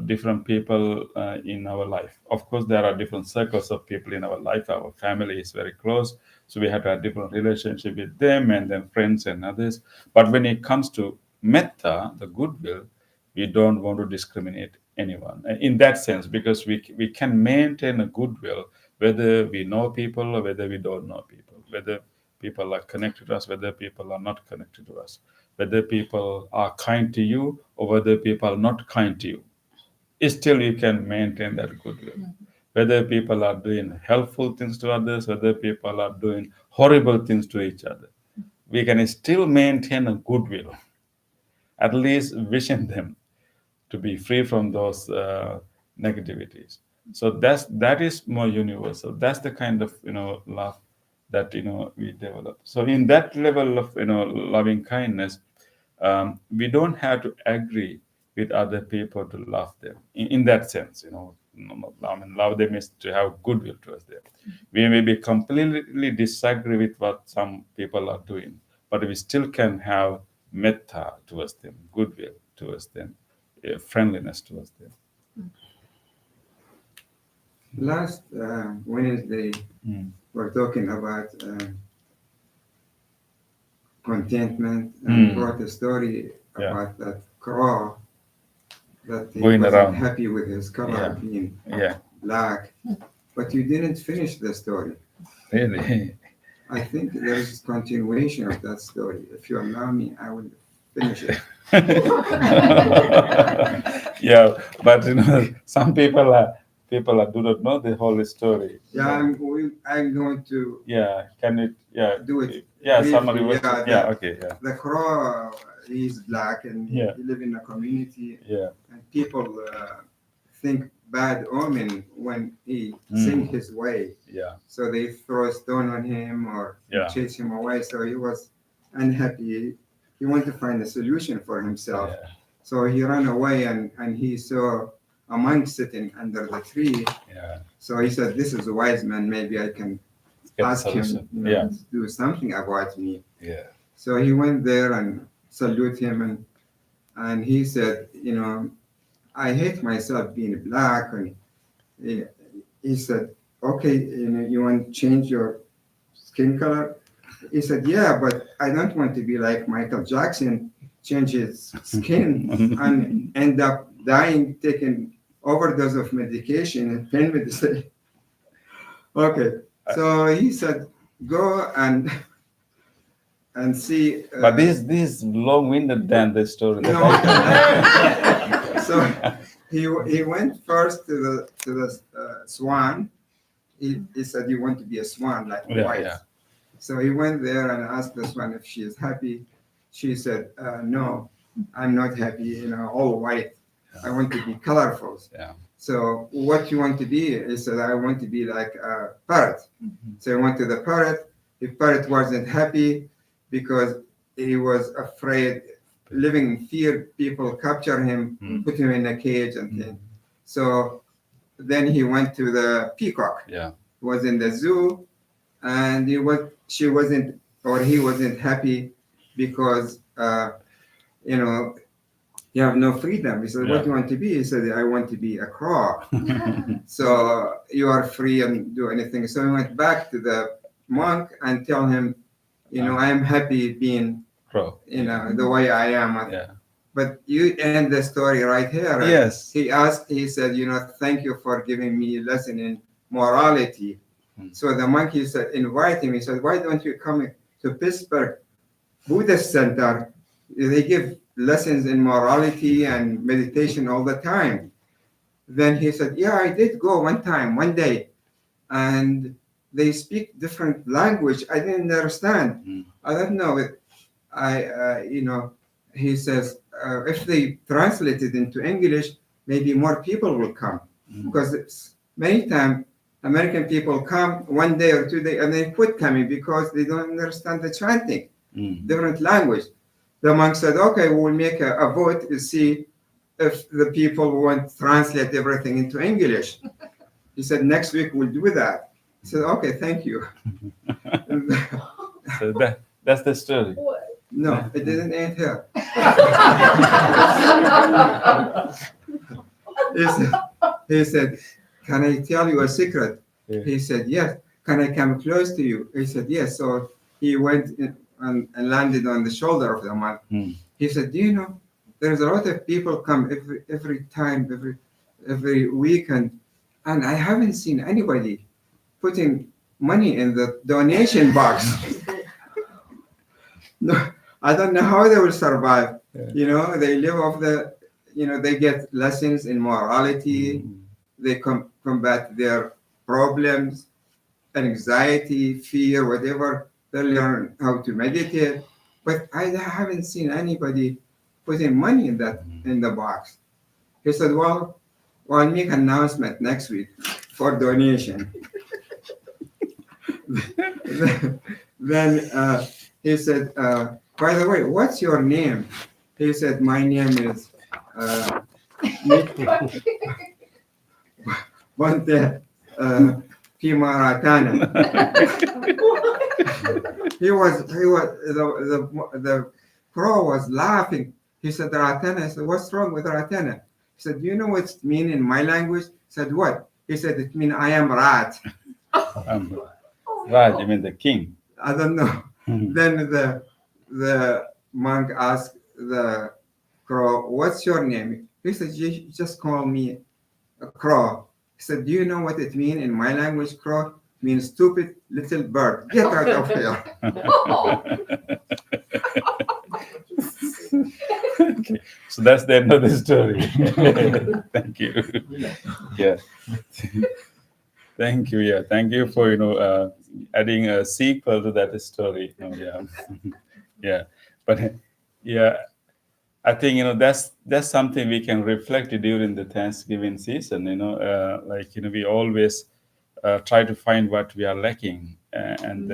different people in our life. Of course, there are different circles of people in our life. Our family is very close, so we have to have different relationship with them, and then friends and others. But when it comes to metta, the goodwill, we don't want to discriminate anyone in that sense, because we can maintain a goodwill whether we know people or whether we don't know people, whether people are connected to us, whether people are not connected to us, whether people are kind to you or whether people are not kind to you. Still, you can maintain that goodwill. Whether people are doing helpful things to others, whether people are doing horrible things to each other, we can still maintain a goodwill, at least wishing them to be free from those negativities. So that is more universal. That's the kind of love that we develop. So in that level of loving kindness, we don't have to agree with other people to love them. In that sense, love them is to have goodwill towards them. We may completely disagree with what some people are doing, but we still can have metta towards them, goodwill towards them, friendliness towards them. Last Wednesday, we're talking about contentment, and brought a story about that crow that he Going wasn't around. happy with his color being black. But you didn't finish the story. Really? I think there's continuation of that story. If you allow me, I will finish it. Yeah, but some people do not know the whole story. Yeah, I'm going to Can it? do it. Somebody was. Yeah, Okay. The crow, he's black and he live in a community. And people think bad omen when he sing his way. So they throw a stone on him or chase him away. So he was unhappy. He wanted to find a solution for himself. So he ran away and he saw a monk sitting under the tree. So he said, "This is a wise man. Maybe I can ask him to do something about me." So he went there and saluted him, and he said, "I hate myself being black." And he said, "Okay, you want to change your skin color?" He said, "Yeah, but I don't want to be like Michael Jackson, change his skin and end up dying, taking overdose of medication and pain medicine." Okay, so he said, "Go and see." But this is long-winded than the story. So he went first to the swan. He said, "You want to be a swan like white?" So he went there and asked the swan if she is happy. She said, "No, I'm not happy. All white. I want to be colorful." So what you want to be? He said, "I want to be like a parrot." So he went to the parrot. The parrot wasn't happy because he was afraid, living in fear. People capture him, put him in a cage and things. So then he went to the peacock. He was in the zoo, and he wasn't happy because you have no freedom. He said, "What do you want to be?" He said, "I want to be a crow." So you are free and do anything. So he went back to the monk and tell him, "I am happy being crow, the way I am." But you end the story right here. He said, "Thank you for giving me a lesson in morality." So the monkey said, invite him. He said, "Why don't you come to Pittsburgh Buddhist Center? They give lessons in morality and meditation all the time." Then he said, "Yeah, I did go one day, and they speak different language. I didn't understand. I don't know. He says, if they translate it into English, maybe more people will come. Because many times American people come 1 day or 2 days and they quit coming because they don't understand the chanting, different language. The monk said, okay, we'll make a vote to see if the people want to translate everything into English. He said, next week we'll do that. He said, okay, thank you. So that's the story. No, it didn't end here. He said, can I tell you a secret? Yeah. He said, yes. Can I come close to you? He said, yes. So he went and landed on the shoulder of the monk. He said, do you know, there's a lot of people come every weekend, and I haven't seen anybody putting money in the donation box. No, I don't know how they will survive. Yeah. They live off they get lessons in morality. They combat their problems, anxiety, fear, whatever. They learn how to meditate. But I haven't seen anybody putting money in the box. He said, well, I'll make an announcement next week for donation. Then he said, by the way, what's your name? He said, my name is Bonte Pimaratana. The crow was laughing. He said, Ratana. I said, what's wrong with Ratana? He said, do you know what it means in my language? I said, what? He said, it means I am rat. Right, you mean the king? I don't know. Then the monk asked the crow, what's your name? He said, you just call me a crow. He said, do you know what it means in my language, crow? It means stupid little bird. Get out of here. Okay. So that's the end of the story. Thank you. Yeah. Thank you. Yeah. Thank you for adding a sequel to that story. Yeah. Yeah. But yeah, I think that's something we can reflect during the Thanksgiving season. We always try to find what we are lacking, and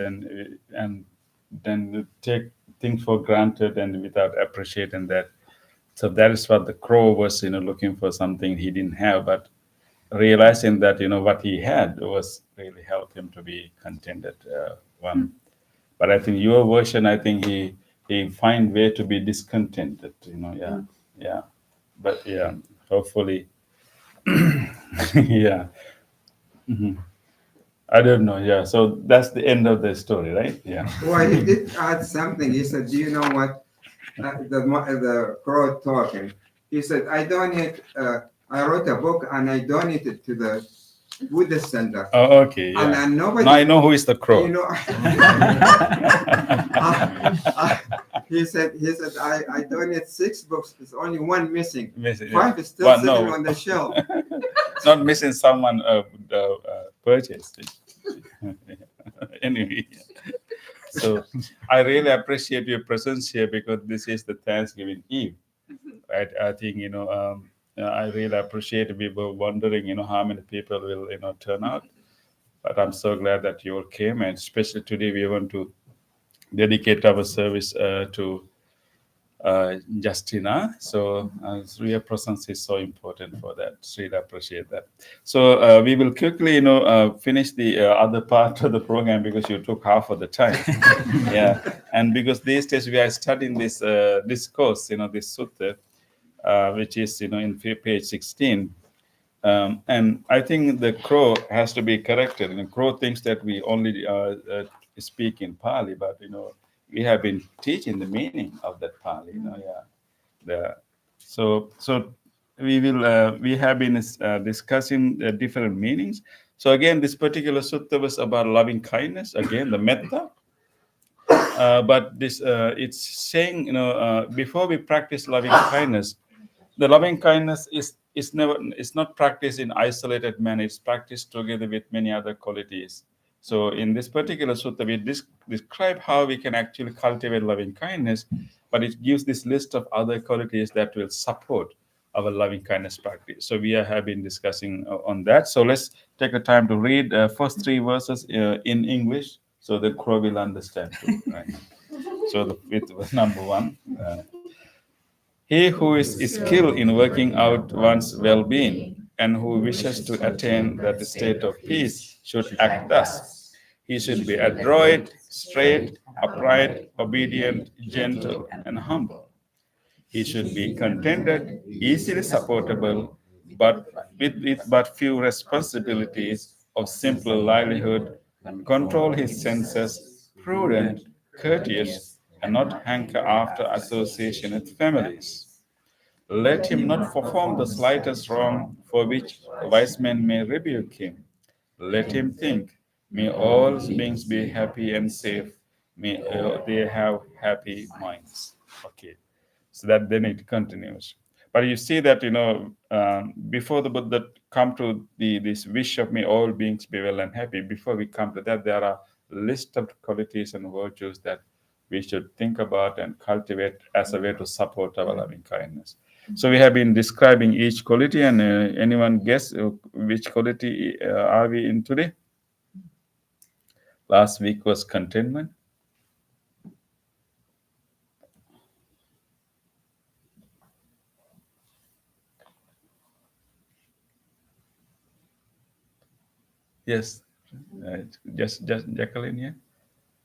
then take things for granted and without appreciating that. So that is what the crow was, looking for something he didn't have, but realizing that what he had was really helped him to be contented. One, but I think your version, I think he find way to be discontented. Yeah. But yeah, hopefully, yeah. I don't know. Yeah. So that's the end of the story, right? Yeah. Well, he did add something. He said, do you know what the crow talking? He said, I wrote a book and I donated to the Buddhist center. Oh, okay. Yeah. And nobody. Now I know who is the crow. He said, I donated 6 books. There's only one missing. 5 is still sitting on the shelf. Not missing someone purchased it. Anyway, so I really appreciate your presence here because this is the Thanksgiving Eve. Right? I think I really appreciate we were wondering how many people will turn out, but I'm so glad that you all came, and especially today we want to dedicate our service to Justina. So your presence is so important for that. Really appreciate that. So we will quickly, finish the other part of the program because you took half of the time. Yeah, and because these days we are studying this course, this sutta, which is in page 16. And I think the crow has to be corrected. The crow thinks that we only speak in Pali, but we have been teaching the meaning of that Pali. So we will we have been discussing different meanings. So again, this particular sutta was about loving kindness. Again, the metta. But this it's saying before we practice loving kindness, the loving kindness is not practiced in isolated manner. It's practiced together with many other qualities. So in this particular sutta, we describe how we can actually cultivate loving kindness, but it gives this list of other qualities that will support our loving kindness practice. So we have been discussing on that. So let's take a time to read first 3 verses in English so the crow will understand too, right? So with number 1, he who is skilled in working out one's well-being and who wishes to attain that state of peace should act thus. He should be adroit, straight, upright, obedient, gentle, and humble. He should be contented, easily supportable, but with but few responsibilities of simple livelihood, control his senses, prudent, courteous, and not hanker after association with families. Let him not perform the slightest wrong for which wise men may rebuke him. Let him think, may all beings be happy and safe, may they have happy minds. Okay, so that then it continues. But you see that, before the Buddha come to this wish of may all beings be well and happy, before we come to that, there are a list of qualities and virtues that we should think about and cultivate as a way to support our loving kindness. So we have been describing each quality, and anyone guess which quality are we in today? Last week was contentment. Yes, just Jacqueline, yeah.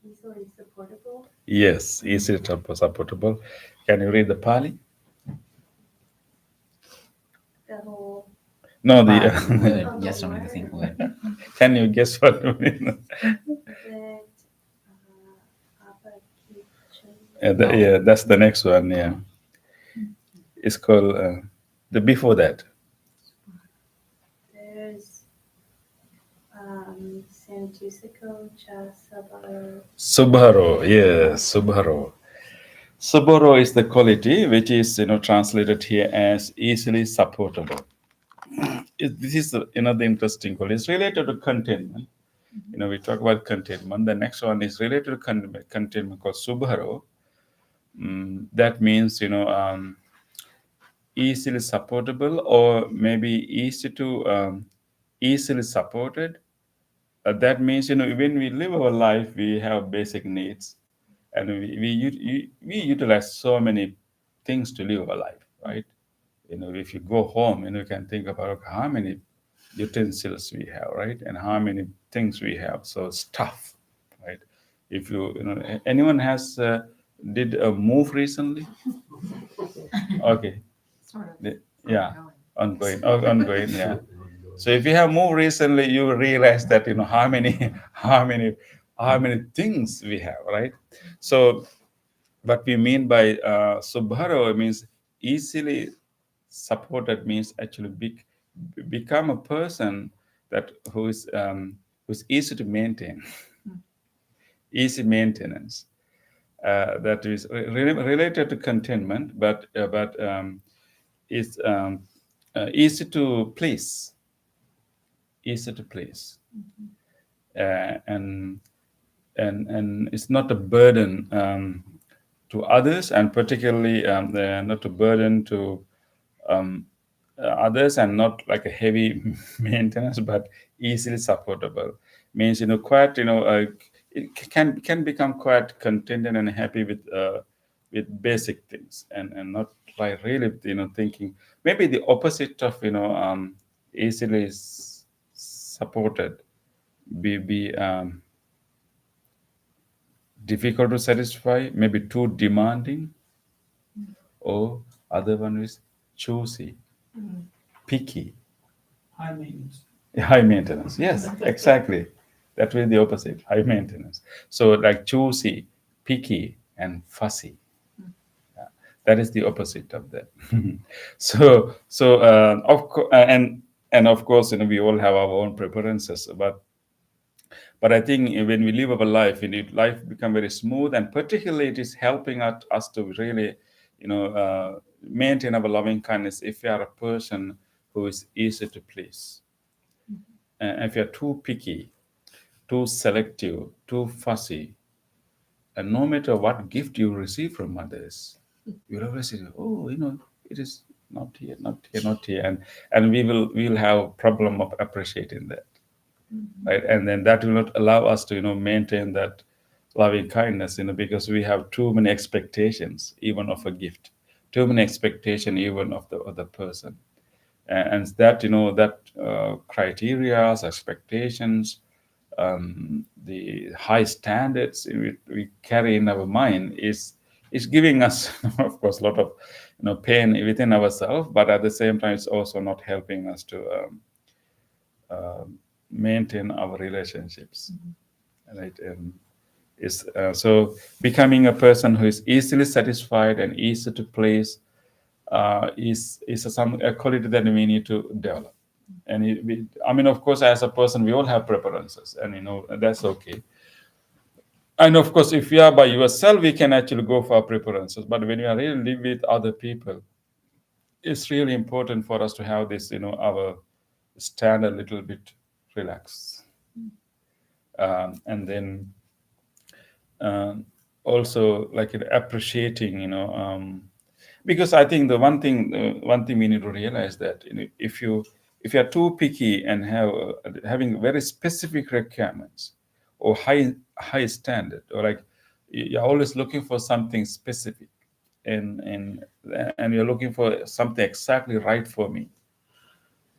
Easily supportable. Yes, easily supportable. Can you read the Pali? The whole. No, Word, just only the same word. Can you guess what I mean? Yeah, that's the next one. Yeah, it's called the before that. There's Santusico Cha Sabaro. Subharo, yes, Subharo. Subharo is the quality which is translated here as easily supportable. This is another interesting quality. It's related to contentment. We talk about contentment. The next one is related to contentment called Subharo. That means easily supportable, or maybe easily supported. That means when we live our life, we have basic needs, and we utilize so many things to live our life, right? If you go home, you can think about how many utensils we have, right, and how many things we have. So stuff, right? If anyone has did a move recently? Okay. Sort of. Yeah, ongoing, yeah. So if you have moved recently, you will realize that how many things we have, right? So what we mean by Subharo means easily supported, means actually become a person who's easy to maintain, easy maintenance. That is related to contentment, but is easy to please, and it's not a burden to others, and particularly not a burden to others, and not like a heavy maintenance, but easily supportable. Means quite it can become quite contented and happy with basic things, and not like really thinking maybe the opposite of easily supported be difficult to satisfy, maybe too demanding, or other one is choosy, picky, high maintenance. Yes, exactly. That will be the opposite, high maintenance. So like choosy, picky, and fussy. That is the opposite of that. So of course, we all have our own preferences, but I think when we live our life, life become very smooth, and particularly it is helping us to really, maintain our loving kindness if you are a person who is easy to please. And if you're too picky, too selective, too fussy, and no matter what gift you receive from others, you'll always say, oh, it is not here, not here, not here, and we will have a problem of appreciating that, right? And then that will not allow us to maintain that loving kindness, because we have too many expectations even of a gift, too many expectations even of the other person, and that criteria, expectations, the high standards we carry in our mind is giving us, of course, a lot of pain within ourselves, but at the same time, it's also not helping us to maintain our relationships, right? And so becoming a person who is easily satisfied and easy to please is a quality that we need to develop. And of course, as a person, we all have preferences, and that's okay. And of course, if you are by yourself, we can actually go for our preferences. But when you are really live with other people, it's really important for us to have this, our standard a little bit relaxed, and then also like appreciating, because I think the one thing we need to realize that if you are too picky and having very specific requirements or high standard, or like you're always looking for something specific, and you're looking for something exactly right for me.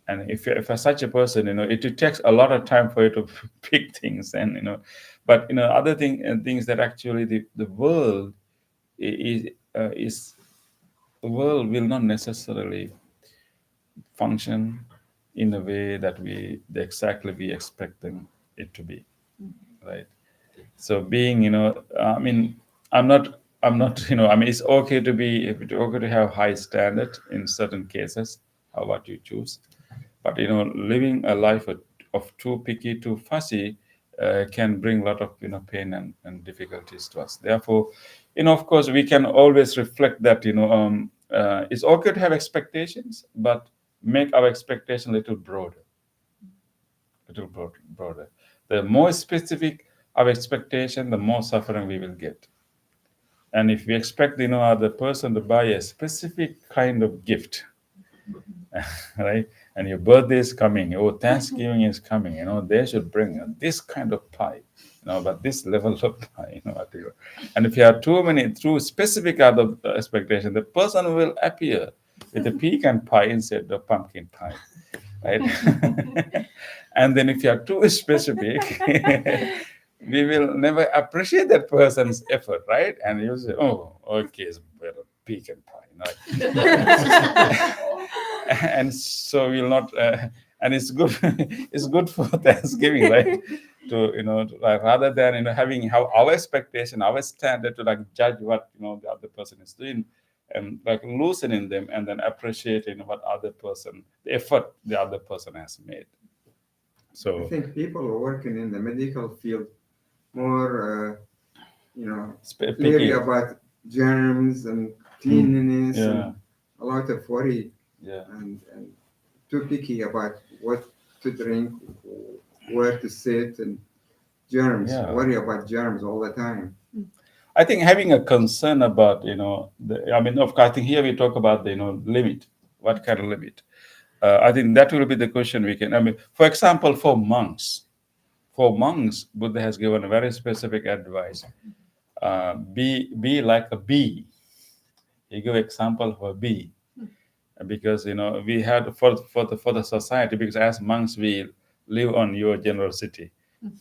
And if you're such a person, it takes a lot of time for you to pick things, and but other things that actually the world the world will not necessarily function in the way that we expect them it to be, right? So being, I'm not, it's okay to have high standard in certain cases, how what you choose, but living a life of too picky, too fussy can bring a lot of pain and difficulties to us. Therefore, of course, we can always reflect that it's okay to have expectations, but make our expectation a little broader. The more specific our expectation, the more suffering we will get. And if we expect the other person to buy a specific kind of gift, right? And your birthday is coming, or Thanksgiving is coming, they should bring this kind of pie, but this level of pie, and if you have too specific other expectation, the person will appear with a pecan pie instead of pumpkin pie, right? And then if you are too specific, we will never appreciate that person's effort, right? And you say, oh, okay, it's better pecan pie, and so we'll not, and it's good. It's good for Thanksgiving, right? To rather than having our expectation, our standard to judge what the other person is doing, and loosening them, and then appreciating what the effort the other person has made. So I think people working in the medical field more, leery about germs and cleanliness, and a lot of worry, and too picky about what to drink, where to sit, and germs. Worry about germs all the time. I think having a concern about of course, I think here we talk about the limit. What kind of limit? I think that will be the question we can. For example, for monks, Buddha has given a very specific advice. Be like a bee. He gave example for a bee, because we had for the society, because as monks we live on your generosity,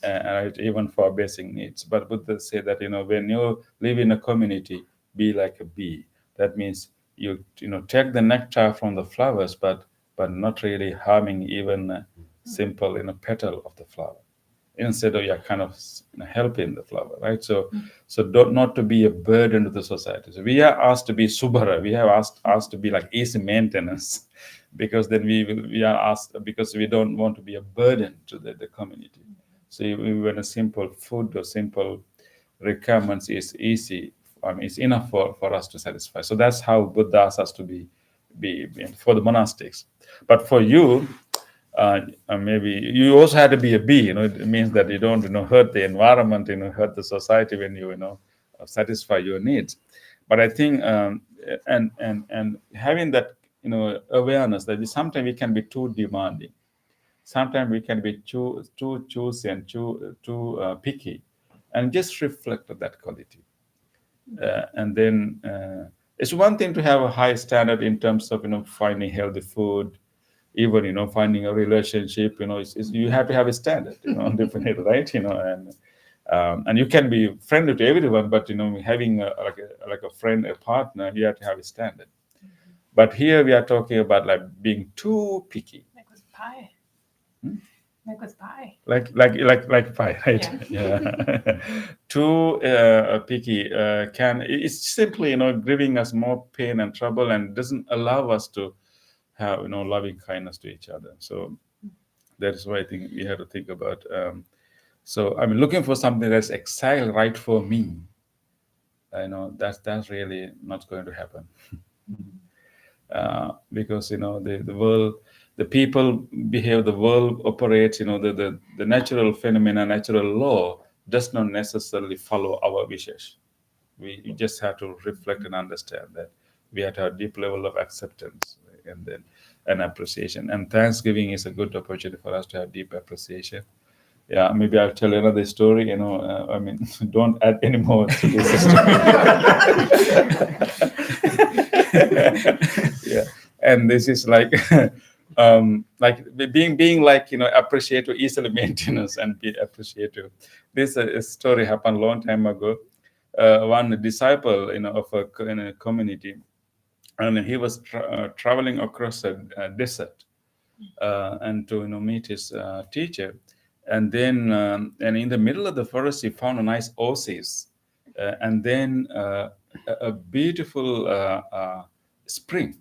and even for basic needs. But Buddha said that when you live in a community, be like a bee. That means you take the nectar from the flowers, but not really harming even a simple petal of the flower. Instead of you're kind of helping the flower, right? So not to be a burden to the society. So we are asked to be subhara. We have asked to be like easy maintenance, because then we are asked, because we don't want to be a burden to the community. So when a simple food or simple requirements is easy, it's enough for us to satisfy. So that's how Buddha asks us to be for the monastics. But for you, maybe you also had to be a bee. It means that you don't hurt the environment, hurt the society when you satisfy your needs. But I think and having that awareness that sometimes we can be too demanding. Sometimes we can be too choosy and too picky, and just reflect on that quality. And then it's one thing to have a high standard in terms of finding healthy food, even finding a relationship. You have to have a standard, definitely, right? And you can be friendly to everyone, but having like a friend, a partner, you have to have a standard. But here we are talking about like being too picky. Like with pie. Like with pie. Like pie, right? Yeah. Too picky it's simply giving us more pain and trouble, and doesn't allow us to have loving kindness to each other. So that is why I think we have to think about. So I'm looking for something that's exactly right for me. That's really not going to happen. Because the world, the people behave, the world operates, the natural phenomena, natural law does not necessarily follow our wishes. We just have to reflect and understand that we have to have a deep level of acceptance and then an appreciation. And Thanksgiving is a good opportunity for us to have deep appreciation. Yeah, maybe I'll tell another story. Don't add any more to this story. Yeah, and this is like being like appreciative, easily maintenance, and be appreciative. This story happened a long time ago. One disciple of a community, and he was traveling across a desert and to meet his teacher. And then and in the middle of the forest he found a nice oasis, and then a beautiful spring.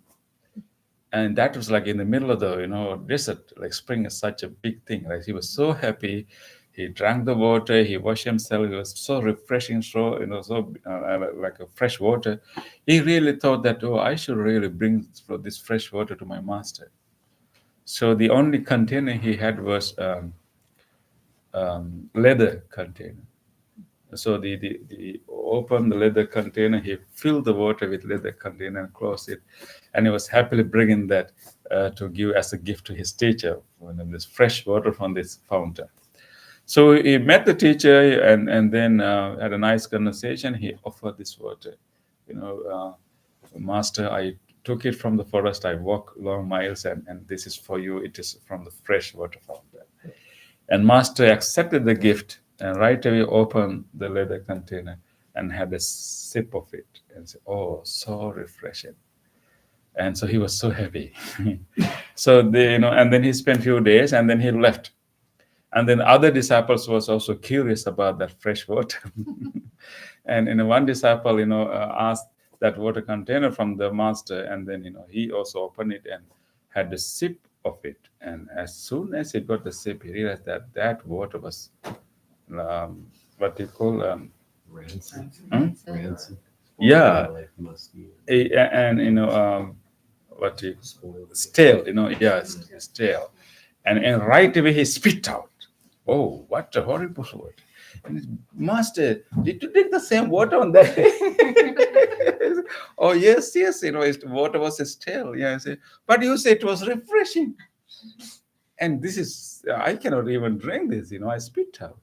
And that was like in the middle of the desert. Like spring is such a big thing, right? He was so happy. He drank the water, he washed himself. It was so refreshing, so like a fresh water. He really thought that, I should really bring this fresh water to my master. So the only container he had was leather container. So the opened the leather container, he filled the water with leather container and closed it, and he was happily bringing that to give as a gift to his teacher, this fresh water from this fountain. So he met the teacher and then had a nice conversation. He offered this water, Master, I took it from the forest, I walked long miles, and this is for you. It is from the fresh water fountain. And Master accepted the gift and right away opened the leather container and had a sip of it and said, "Oh, so refreshing." And so he was so happy. So and then he spent a few days and then he left. And then other disciples was also curious about that fresh water. And one disciple, asked that water container from the master, and then he also opened it and had a sip of it. And as soon as he got the sip, he realized that water was what you call Rancid. Rancid. Yeah. And what you stale. Stale. And right away he spit out. Oh, what a horrible word. And his, Master, did you drink the same water on that day? Oh, yes, water was stale. Yeah, I say, but you said it was refreshing. And this is, I cannot even drink this, I spit out.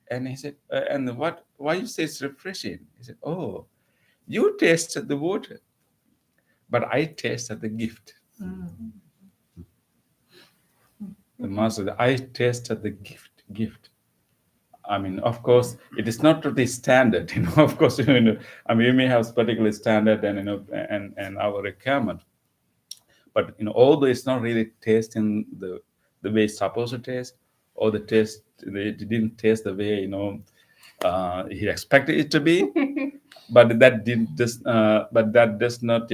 And he said, and why you say it's refreshing? He said, oh, you tasted the water, but I tasted the gift. Mm-hmm. The master, I tasted the gift. I mean, of course, it is not to the standard, of course, we may have particular standard and our requirement. But, although it's not really tasting the way it's supposed to taste, or it didn't taste the way, he expected it to be, but that does not,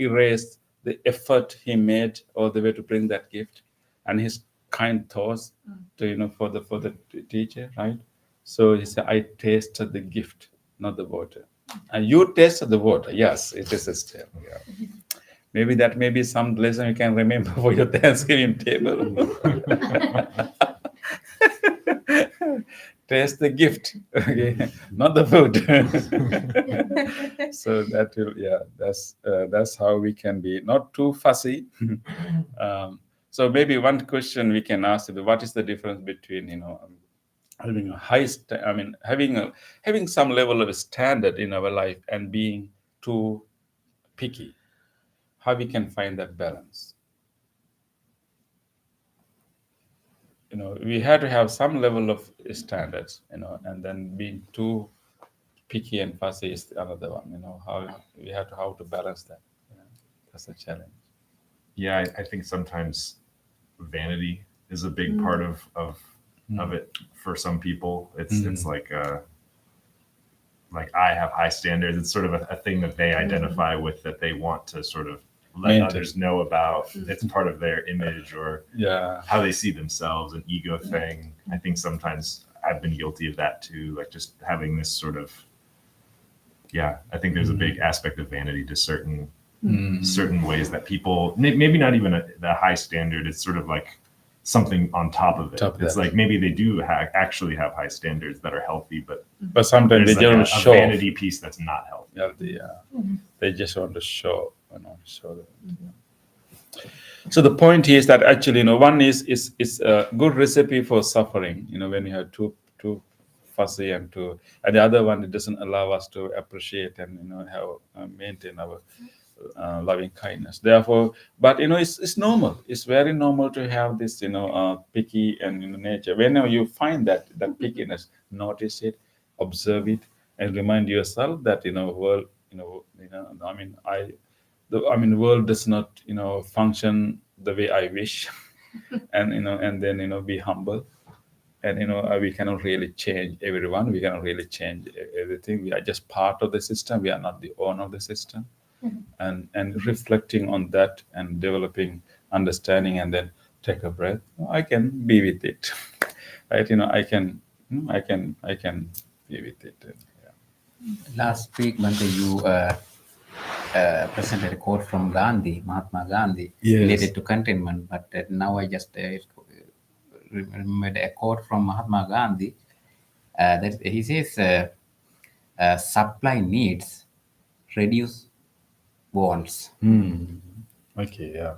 erase the effort he made all the way to bring that gift and his kind thoughts to for the teacher, right? So he said, I tasted the gift, not the water. And you tasted the water. Yes, it is a step. Yeah. Maybe that may be some lesson you can remember for your Thanksgiving table. taste the gift, okay, not the food. So that will, that's how we can be not too fussy. So maybe one question we can ask is, what is the difference between, having a having some level of standard in our life and being too picky? How we can find that balance? We had to have some level of standards, and then being too picky and fussy is another one. How to balance that. That's a challenge. Yeah, I think sometimes vanity is a big part of it for some people. It's like I have high standards. It's sort of a thing that they identify with, that they want to sort of let others know about. It's part of their image or how they see themselves, an ego thing. I think sometimes I've been guilty of that too, like just having this sort of, I think there's a big aspect of vanity to certain ways that people, maybe not even the high standard, it's sort of like something on top of it. It's like maybe they do actually have high standards that are healthy, but sometimes they like just show a vanity piece that's not healthy. They just want to show, show them. So the point is that actually, one is a good recipe for suffering. When you have too fussy and the other one, it doesn't allow us to appreciate and have maintain our loving kindness. Therefore, but it's normal. It's very normal to have this picky and nature. Whenever you find that pickiness, notice it, observe it, and remind yourself that world world does not function the way I wish, and then be humble. And we cannot really change everyone. We cannot really change everything. We are just part of the system. We are not the owner of the system. And reflecting on that and developing understanding, and then take a breath. I can be with it, right? I can be with it. Last week, Bhante, you presented a quote from Mahatma Gandhi, related to contentment. But now I just remembered a quote from Mahatma Gandhi that he says, "Supply needs, reduce wants." Okay,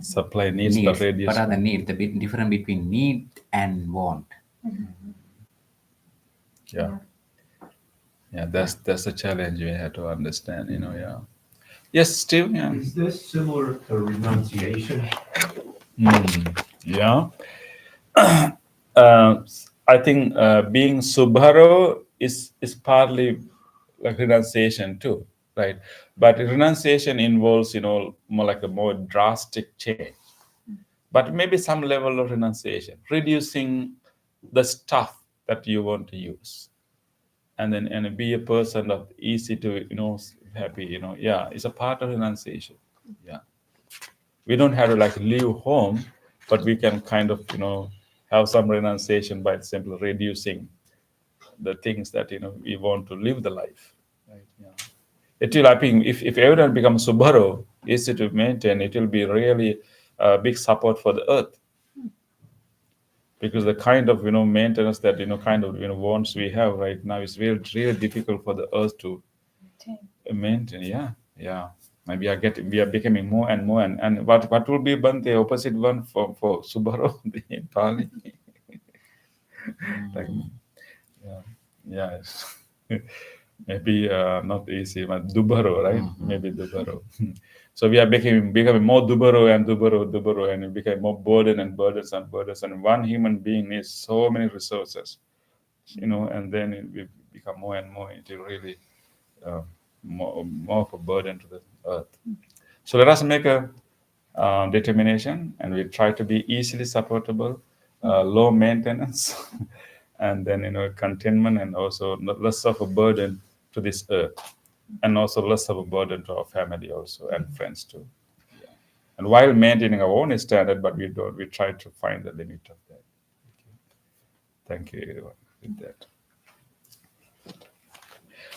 supply needs, but reduce. What are the needs? The difference between need and want. That's a challenge we have to understand. Yes, Steve. Is this similar to renunciation? I think being Subharo is partly like renunciation too, right? But renunciation involves, more like a more drastic change. But maybe some level of renunciation, reducing the stuff that you want to use, and then be a person of easy to, happy, it's a part of renunciation. We don't have to like leave home, but we can kind of, have some renunciation by simply reducing the things that, we want to live the life. Right? It will, I think, if everyone becomes Subharo, easy to maintain, it will be really a big support for the earth. Because the kind of, maintenance that, wants we have right now is really, really difficult for the earth to maintain. Maybe we are becoming more and more, and what will be the opposite one for Subharo in Pali? Maybe not easy, but Dubaro, right? Maybe Dubaro. So we are becoming more Dubaro, and we become more burden and burdens. And one human being needs so many resources, and then we become more and more into really more of a burden to the earth. So let us make a determination, and we try to be easily supportable, low maintenance, and then contentment, and also less of a burden to this earth, and also less of a burden to our family also, and friends too. And while maintaining our own standard, but we try to find the limit of that. Thank you, everyone, with that.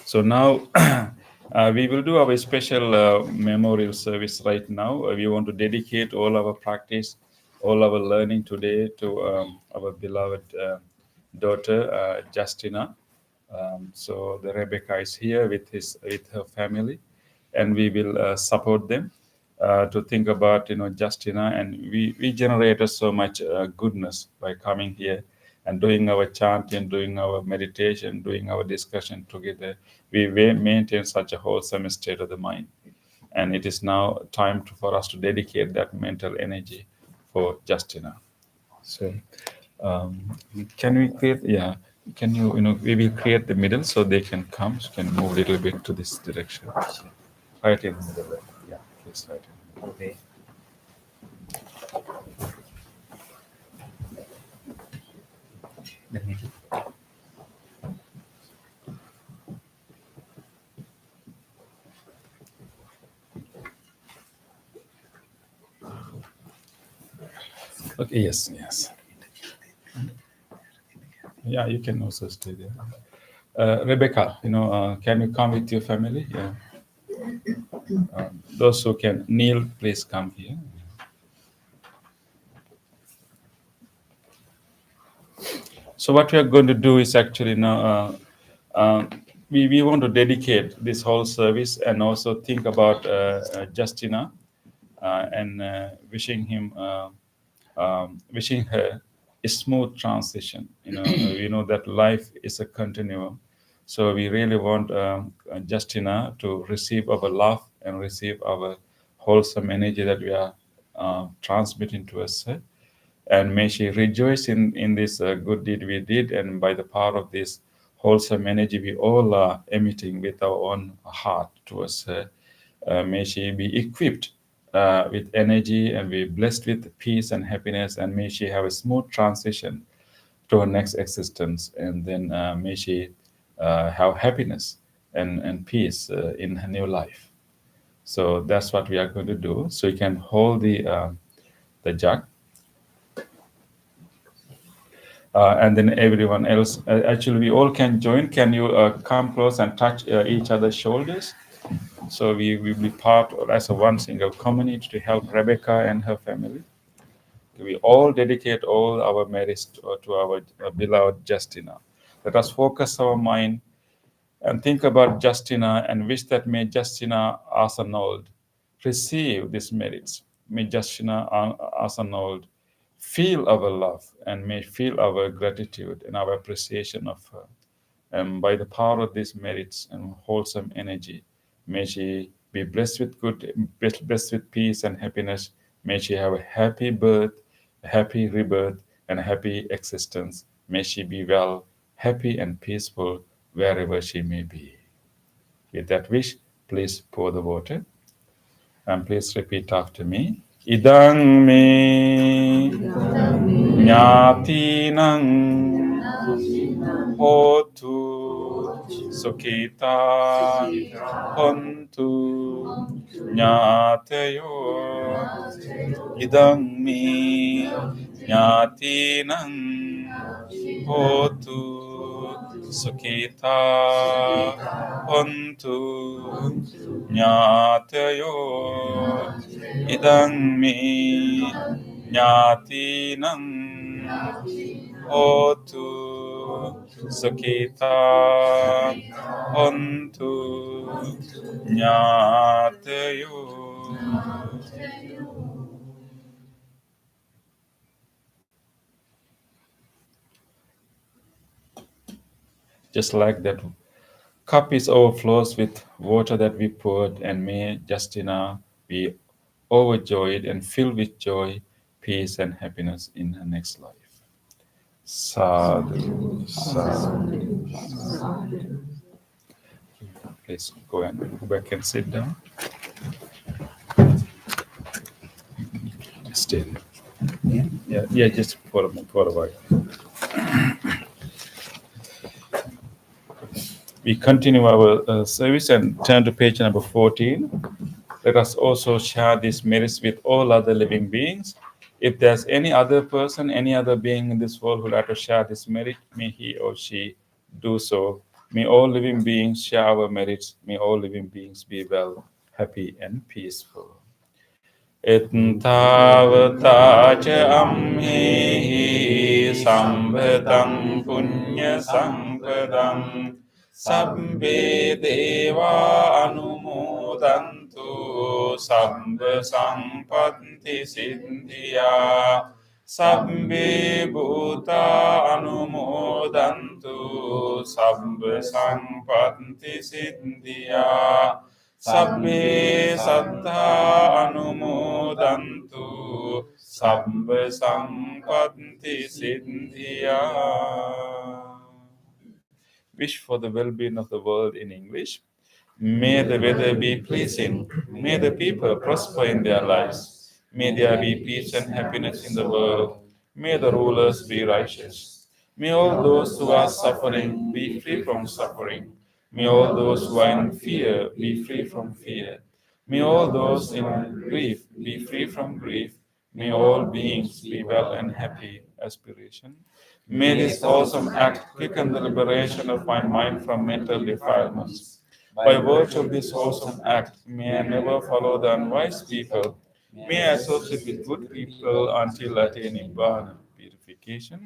So now we will do our special memorial service right now. We want to dedicate all our practice, all our learning today to our beloved daughter, Justina. So the Rebecca is here with her family, and we will support them to think about Justina, and we generated so much goodness by coming here and doing our chanting, doing our meditation, doing our discussion together. We maintain such a wholesome state of the mind, and it is now time for us to dedicate that mental energy for Justina. So can we create? Yeah. Can we will create the middle so they can come. So can move a little bit to this direction. Right in the middle. Yeah, please right in. Okay. The middle. Okay. Yes. Yeah, you can also stay there. Rebecca, can you come with your family? Yeah. Those who can kneel, please come here. So what we are going to do is actually now we want to dedicate this whole service and also think about Justina and wishing her a smooth transition. We know that life is a continuum. So we really want Justina to receive our love and receive our wholesome energy that we are transmitting to us. And may she rejoice in this good deed we did. And by the power of this wholesome energy we all are emitting with our own heart towards her, may she be equipped with energy and be blessed with peace and happiness. And may she have a smooth transition to her next existence. And then may she have happiness and peace in her new life. So that's what we are going to do. So you can hold the jug. And then everyone else, actually we all can join. Can you come close and touch each other's shoulders? So we will be part as a one single community to help Rebecca and her family. We all dedicate all our merits to our beloved Justina. Let us focus our mind and think about Justina and wish that may Justina Arsenault receive these merits. May Justina Arsenault feel our love and may feel our gratitude and our appreciation of her. And by the power of these merits and wholesome energy, may she be blessed with peace and happiness. May she have a happy birth, a happy rebirth, and a happy existence. May she be well, happy, and peaceful wherever she may be. With that wish, please pour the water. And please repeat after me. Idang me Nyatinang Hotu Sukhita Hontu Nyatayo Idang me Nyatinang Hotu Sukhita Hontu Nyatayo Idang me Nyatinang Hotu Sukhita Hontu Nyatayo. Just like that cup is overflows with water that we poured, and may Justina be overjoyed and filled with joy, peace, and happiness in her next life. Sadhu, sadhu, sadhu. Please go back and sit down. Stay there. Yeah, just for a while. We continue our service and turn to page number 14. Let us also share these merits with all other living beings. If there's any other person, any other being in this world who would like to share this merit, may he or she do so. May all living beings share our merits. May all living beings be well, happy, and peaceful. එත්තාවතාච අම්හෙහි සම්භතං පුඤ්ඤ සම්පදං සබ්බේ දේවා අනුමෝදන්තු සබ්බ සම්පත්ති සිද්ධියා සබ්බේ භූතා අනුමෝදන්තු සබ්බ සම්පත්ති සිද්ධියා සබ්බේ සත්තා අනුමෝදන්තු සබ්බ සම්පත්ති සිද්ධියා. Wish for the well-being of the world in English. May the weather be pleasing. May the people prosper in their lives. May there be peace and happiness in the world. May the rulers be righteous. May all those who are suffering be free from suffering. May all those who are in fear be free from fear. May all those in grief be free from grief. May all beings be well and happy. Aspiration. May this awesome act quicken the liberation of my mind from mental defilements. By virtue of this awesome act, may I never follow the unwise people. May I associate with good people until attaining Nibbana, purification.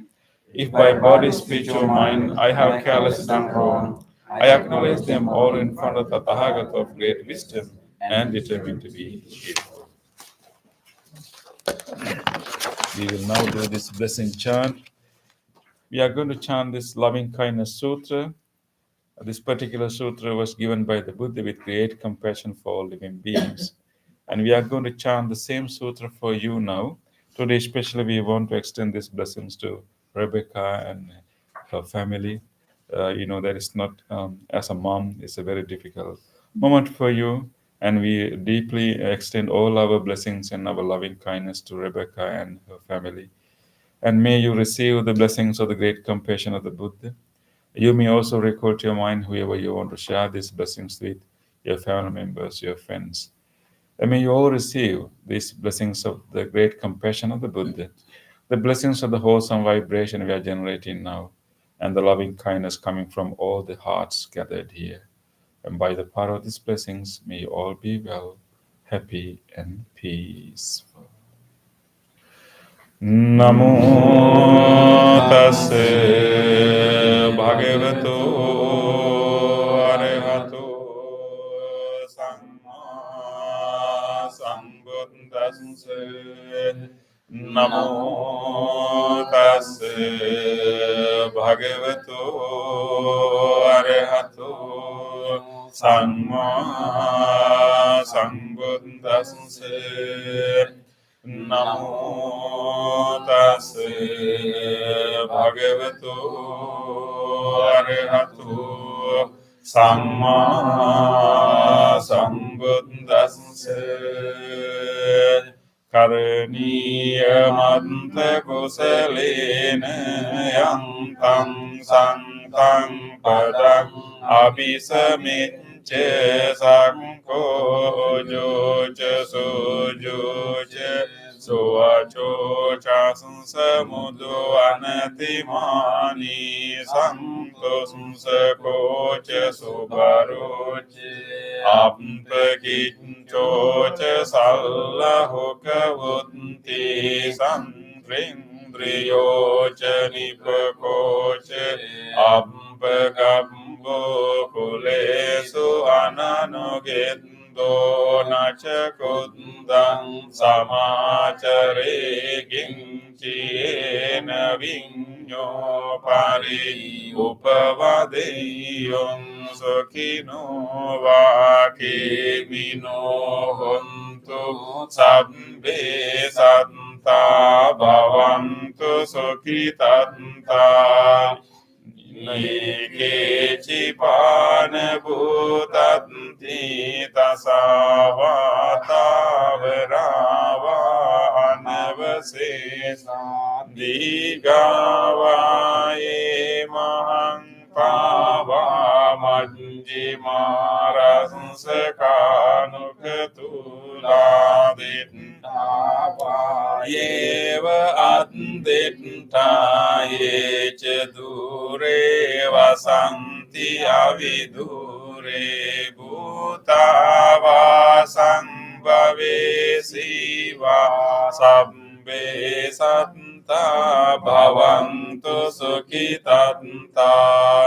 If by body, speech, or mind I have carelessly done wrong, I acknowledge them all in front of the Tathagata of great wisdom and determine to be cheerful. We will now do this blessing chant. We are going to chant this loving kindness sutra. This particular sutra was given by the Buddha with great compassion for all living beings. And we are going to chant the same sutra for you now. Today especially we want to extend these blessings to Rebecca and her family. That is not, as a mom, it's a very difficult moment for you. And we deeply extend all our blessings and our loving kindness to Rebecca and her family. And may you receive the blessings of the great compassion of the Buddha. You may also recall to your mind whoever you want to share these blessings with, your family members, your friends. And may you all receive these blessings of the great compassion of the Buddha, the blessings of the wholesome vibration we are generating now, and the loving kindness coming from all the hearts gathered here. And by the power of these blessings, may you all be well, happy, and peaceful. Namo tassa bhagavato arahato samma sambuddhassa. Namo tassa bhagavato arahato samma sambuddhassa. Namo tassa bhagavato arahato samma sambuddhassa. Karaniya kusalena yantam santang padam abhisamicca sakko joca sojoca soacoca sansamudo anatimani santo sansakoca subaroca appakincoca sallahoka vunti sandrindriyoca nipakoca ampagambo kulesu ananogendo naca kundang samacare kinciena vinyo pari upavadeyong sokino vakimino hontu sabbe santa bhavantu sokitanta. Nike pana bhutanti tasavata verava anavasesa digavaye mahang pava manjimarasakanuktula yeva addittaye dure vasanti avidure bhutava sambhavesi jīvā sabbe sattā bhavantu sukhitatā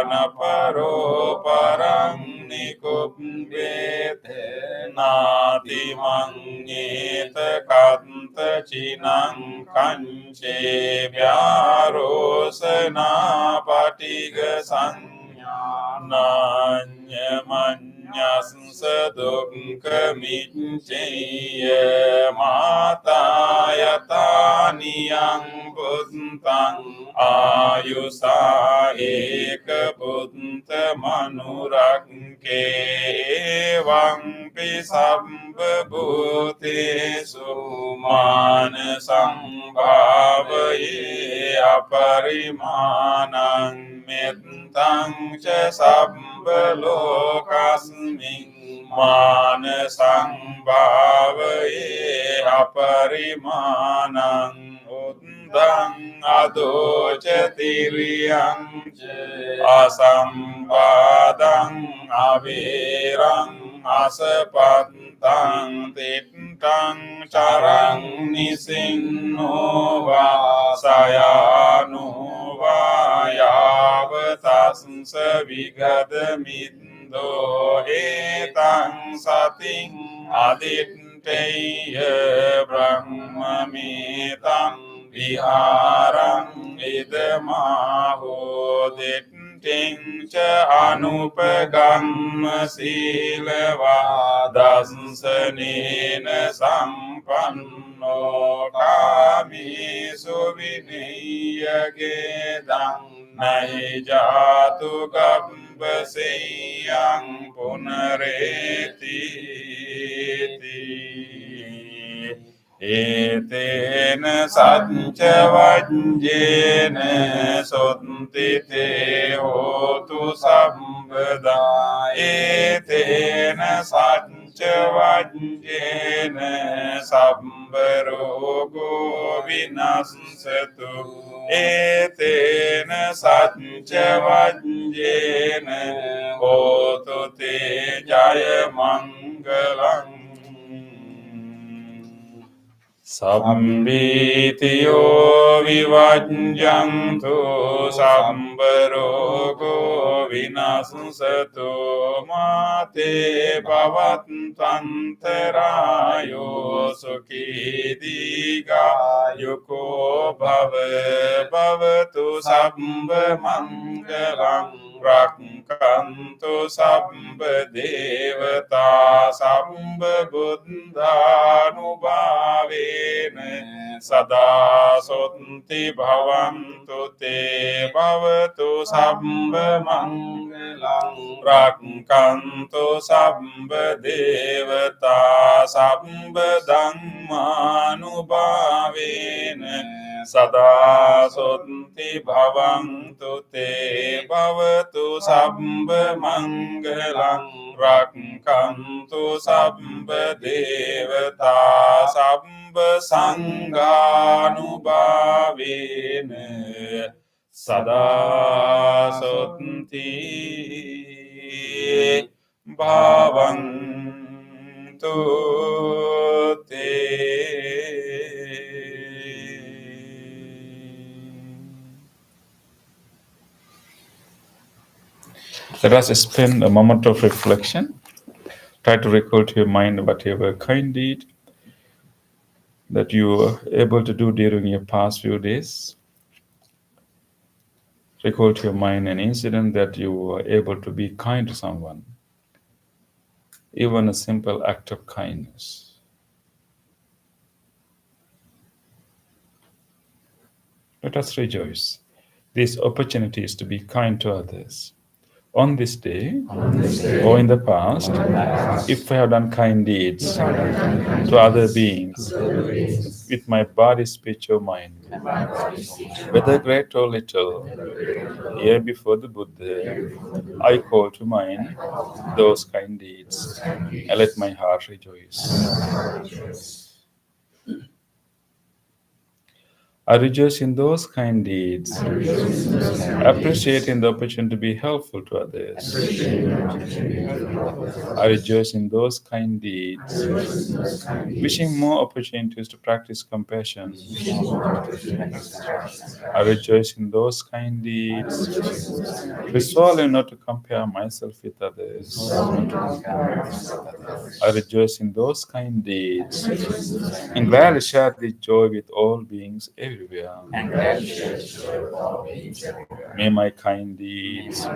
naparo parang nikubbete nāti mannyeta katta cinang kanche vyārosana patiga sanyānanya manyassa dukkha micceya mātāyatāniyang buddhaṃ āyusā eka buddha manurakke evaṃ pi sabba bhutesu mānasaṃ bhāvaye aparimānaṃ mettaṃ ca sabba lokasmiṃ mānasaṃ bhāvaye aparimānaṃ uddhaṃ adoca tiriyaṃ asampadaṃ averaṃ asapattaṃ tittaṃ caraṃ nisinno vā sayano vā yāvatasya vigadamindo etaṃ satiṃ aditteya brahmametaṃ vihāraṃ idamāho dittiṃ ca anupagamma sīlavā dasanena sampanno kāmesu vinayyagedaṃ nahi jātu gabbaseyyaṃ punareti etena satca vajjena sottite hotu sabbada etena satca vajjena sabbarogo vinassatu etena satca vajjena hotu te jaya mangalaṃ Sambhitiyo vivajjantu sambarogo vinassato mate bhavatantarayo sukhidiga yuko bhavatu sabba mangalam rakkantu sabba devata sabba buddhanubhavena sada sotthi bhavantu te bhavatu sabba mangalam rakkantu sabba devata sabba dhammanubhavena sada sotthi bhavantu te bhavatu sabba mangalam rakkantu sabba devata sabba sanghanubhavena sada sotthi bhavantu te. Let us spend a moment of reflection. Try to recall to your mind whatever kind deed that you were able to do during your past few days. Recall to your mind an incident that you were able to be kind to someone. Even a simple act of kindness. Let us rejoice. These opportunities to be kind to others. On this day, or in the past, if I have done kind deeds to other beings with my body, speech, or mind, whether great or little, here before the Buddha, I call to mind those kind deeds and let my heart rejoice. I rejoice in those kind deeds, appreciating the opportunity to be helpful to others. I rejoice in those kind deeds, wishing more opportunities to practice compassion. I rejoice in those kind deeds, resolving not to compare myself with others. I rejoice in those kind deeds, and gladly share this joy with all beings everywhere. May my kind deeds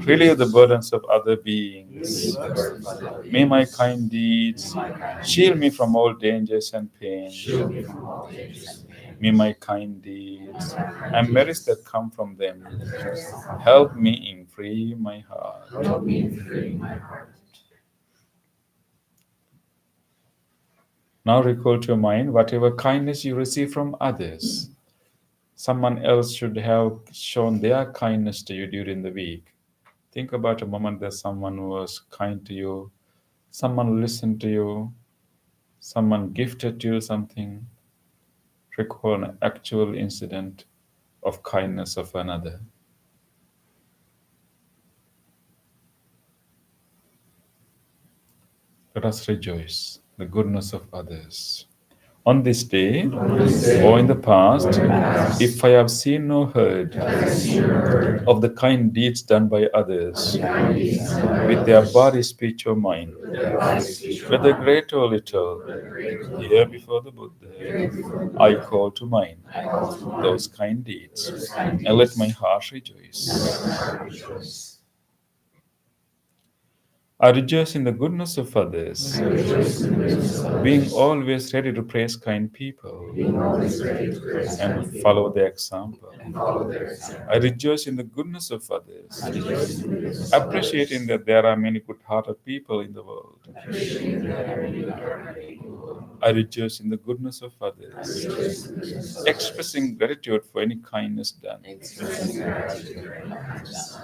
relieve the burdens of other beings. May my kind deeds shield me from all dangers and pain. May my kind deeds and merits that come from them help me in free my heart. Now recall to your mind whatever kindness you receive from others. Someone else should have shown their kindness to you during the week. Think about a moment that someone was kind to you, someone listened to you, someone gifted you something. Recall an actual incident of kindness of another. Let us rejoice the goodness of others. On this day, or in the past, if I have seen or heard of the kind deeds done by others with their body, speech, or mind, whether great or little, here before the Buddha, I call to mind those kind deeds, and let my heart rejoice. I rejoice in the goodness of others, being always ready to praise kind people and follow their example. I rejoice in the goodness of others, appreciating that there are many good-hearted people in the world. I rejoice in the goodness of others, expressing gratitude for any kindness done.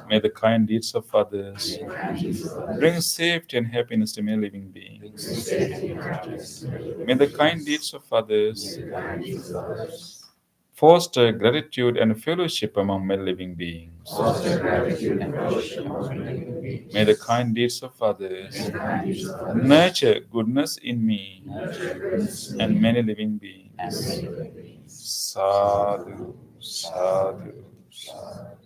May the kind deeds of others bring safety and happiness to many living beings. May the kind deeds of others foster gratitude and fellowship among many living beings. May the kind deeds of others nurture goodness in me and many living beings. Sadhu, sadhu, sadhu.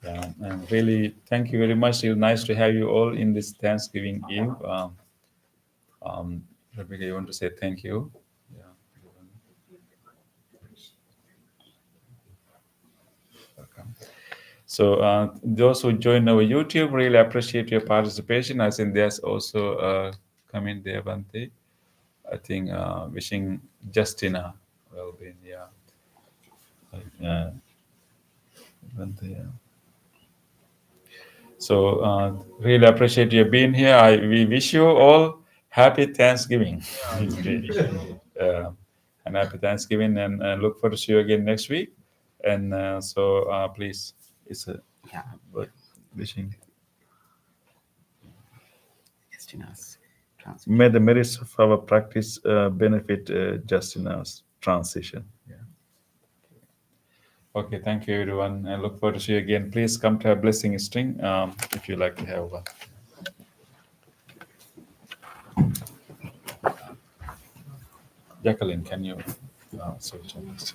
Yeah, and really, thank you very much. It's nice to have you all in this Thanksgiving Eve. Rebecca, you want to say thank you? Yeah. Welcome. So those who joined our YouTube, really appreciate your participation. I think there's also comment there, Bante. I think wishing Justina well-being. Yeah. Bante, yeah. So really appreciate you being here. We wish you all happy Thanksgiving. And happy Thanksgiving, and look forward to see you again next week. And please, it's a wishing. May the merits of our practice benefit Justina's transition. Yeah. Okay, thank you everyone, and look forward to see you again. Please come to our blessing string if you like to have one. Jacqueline, can you switch on this?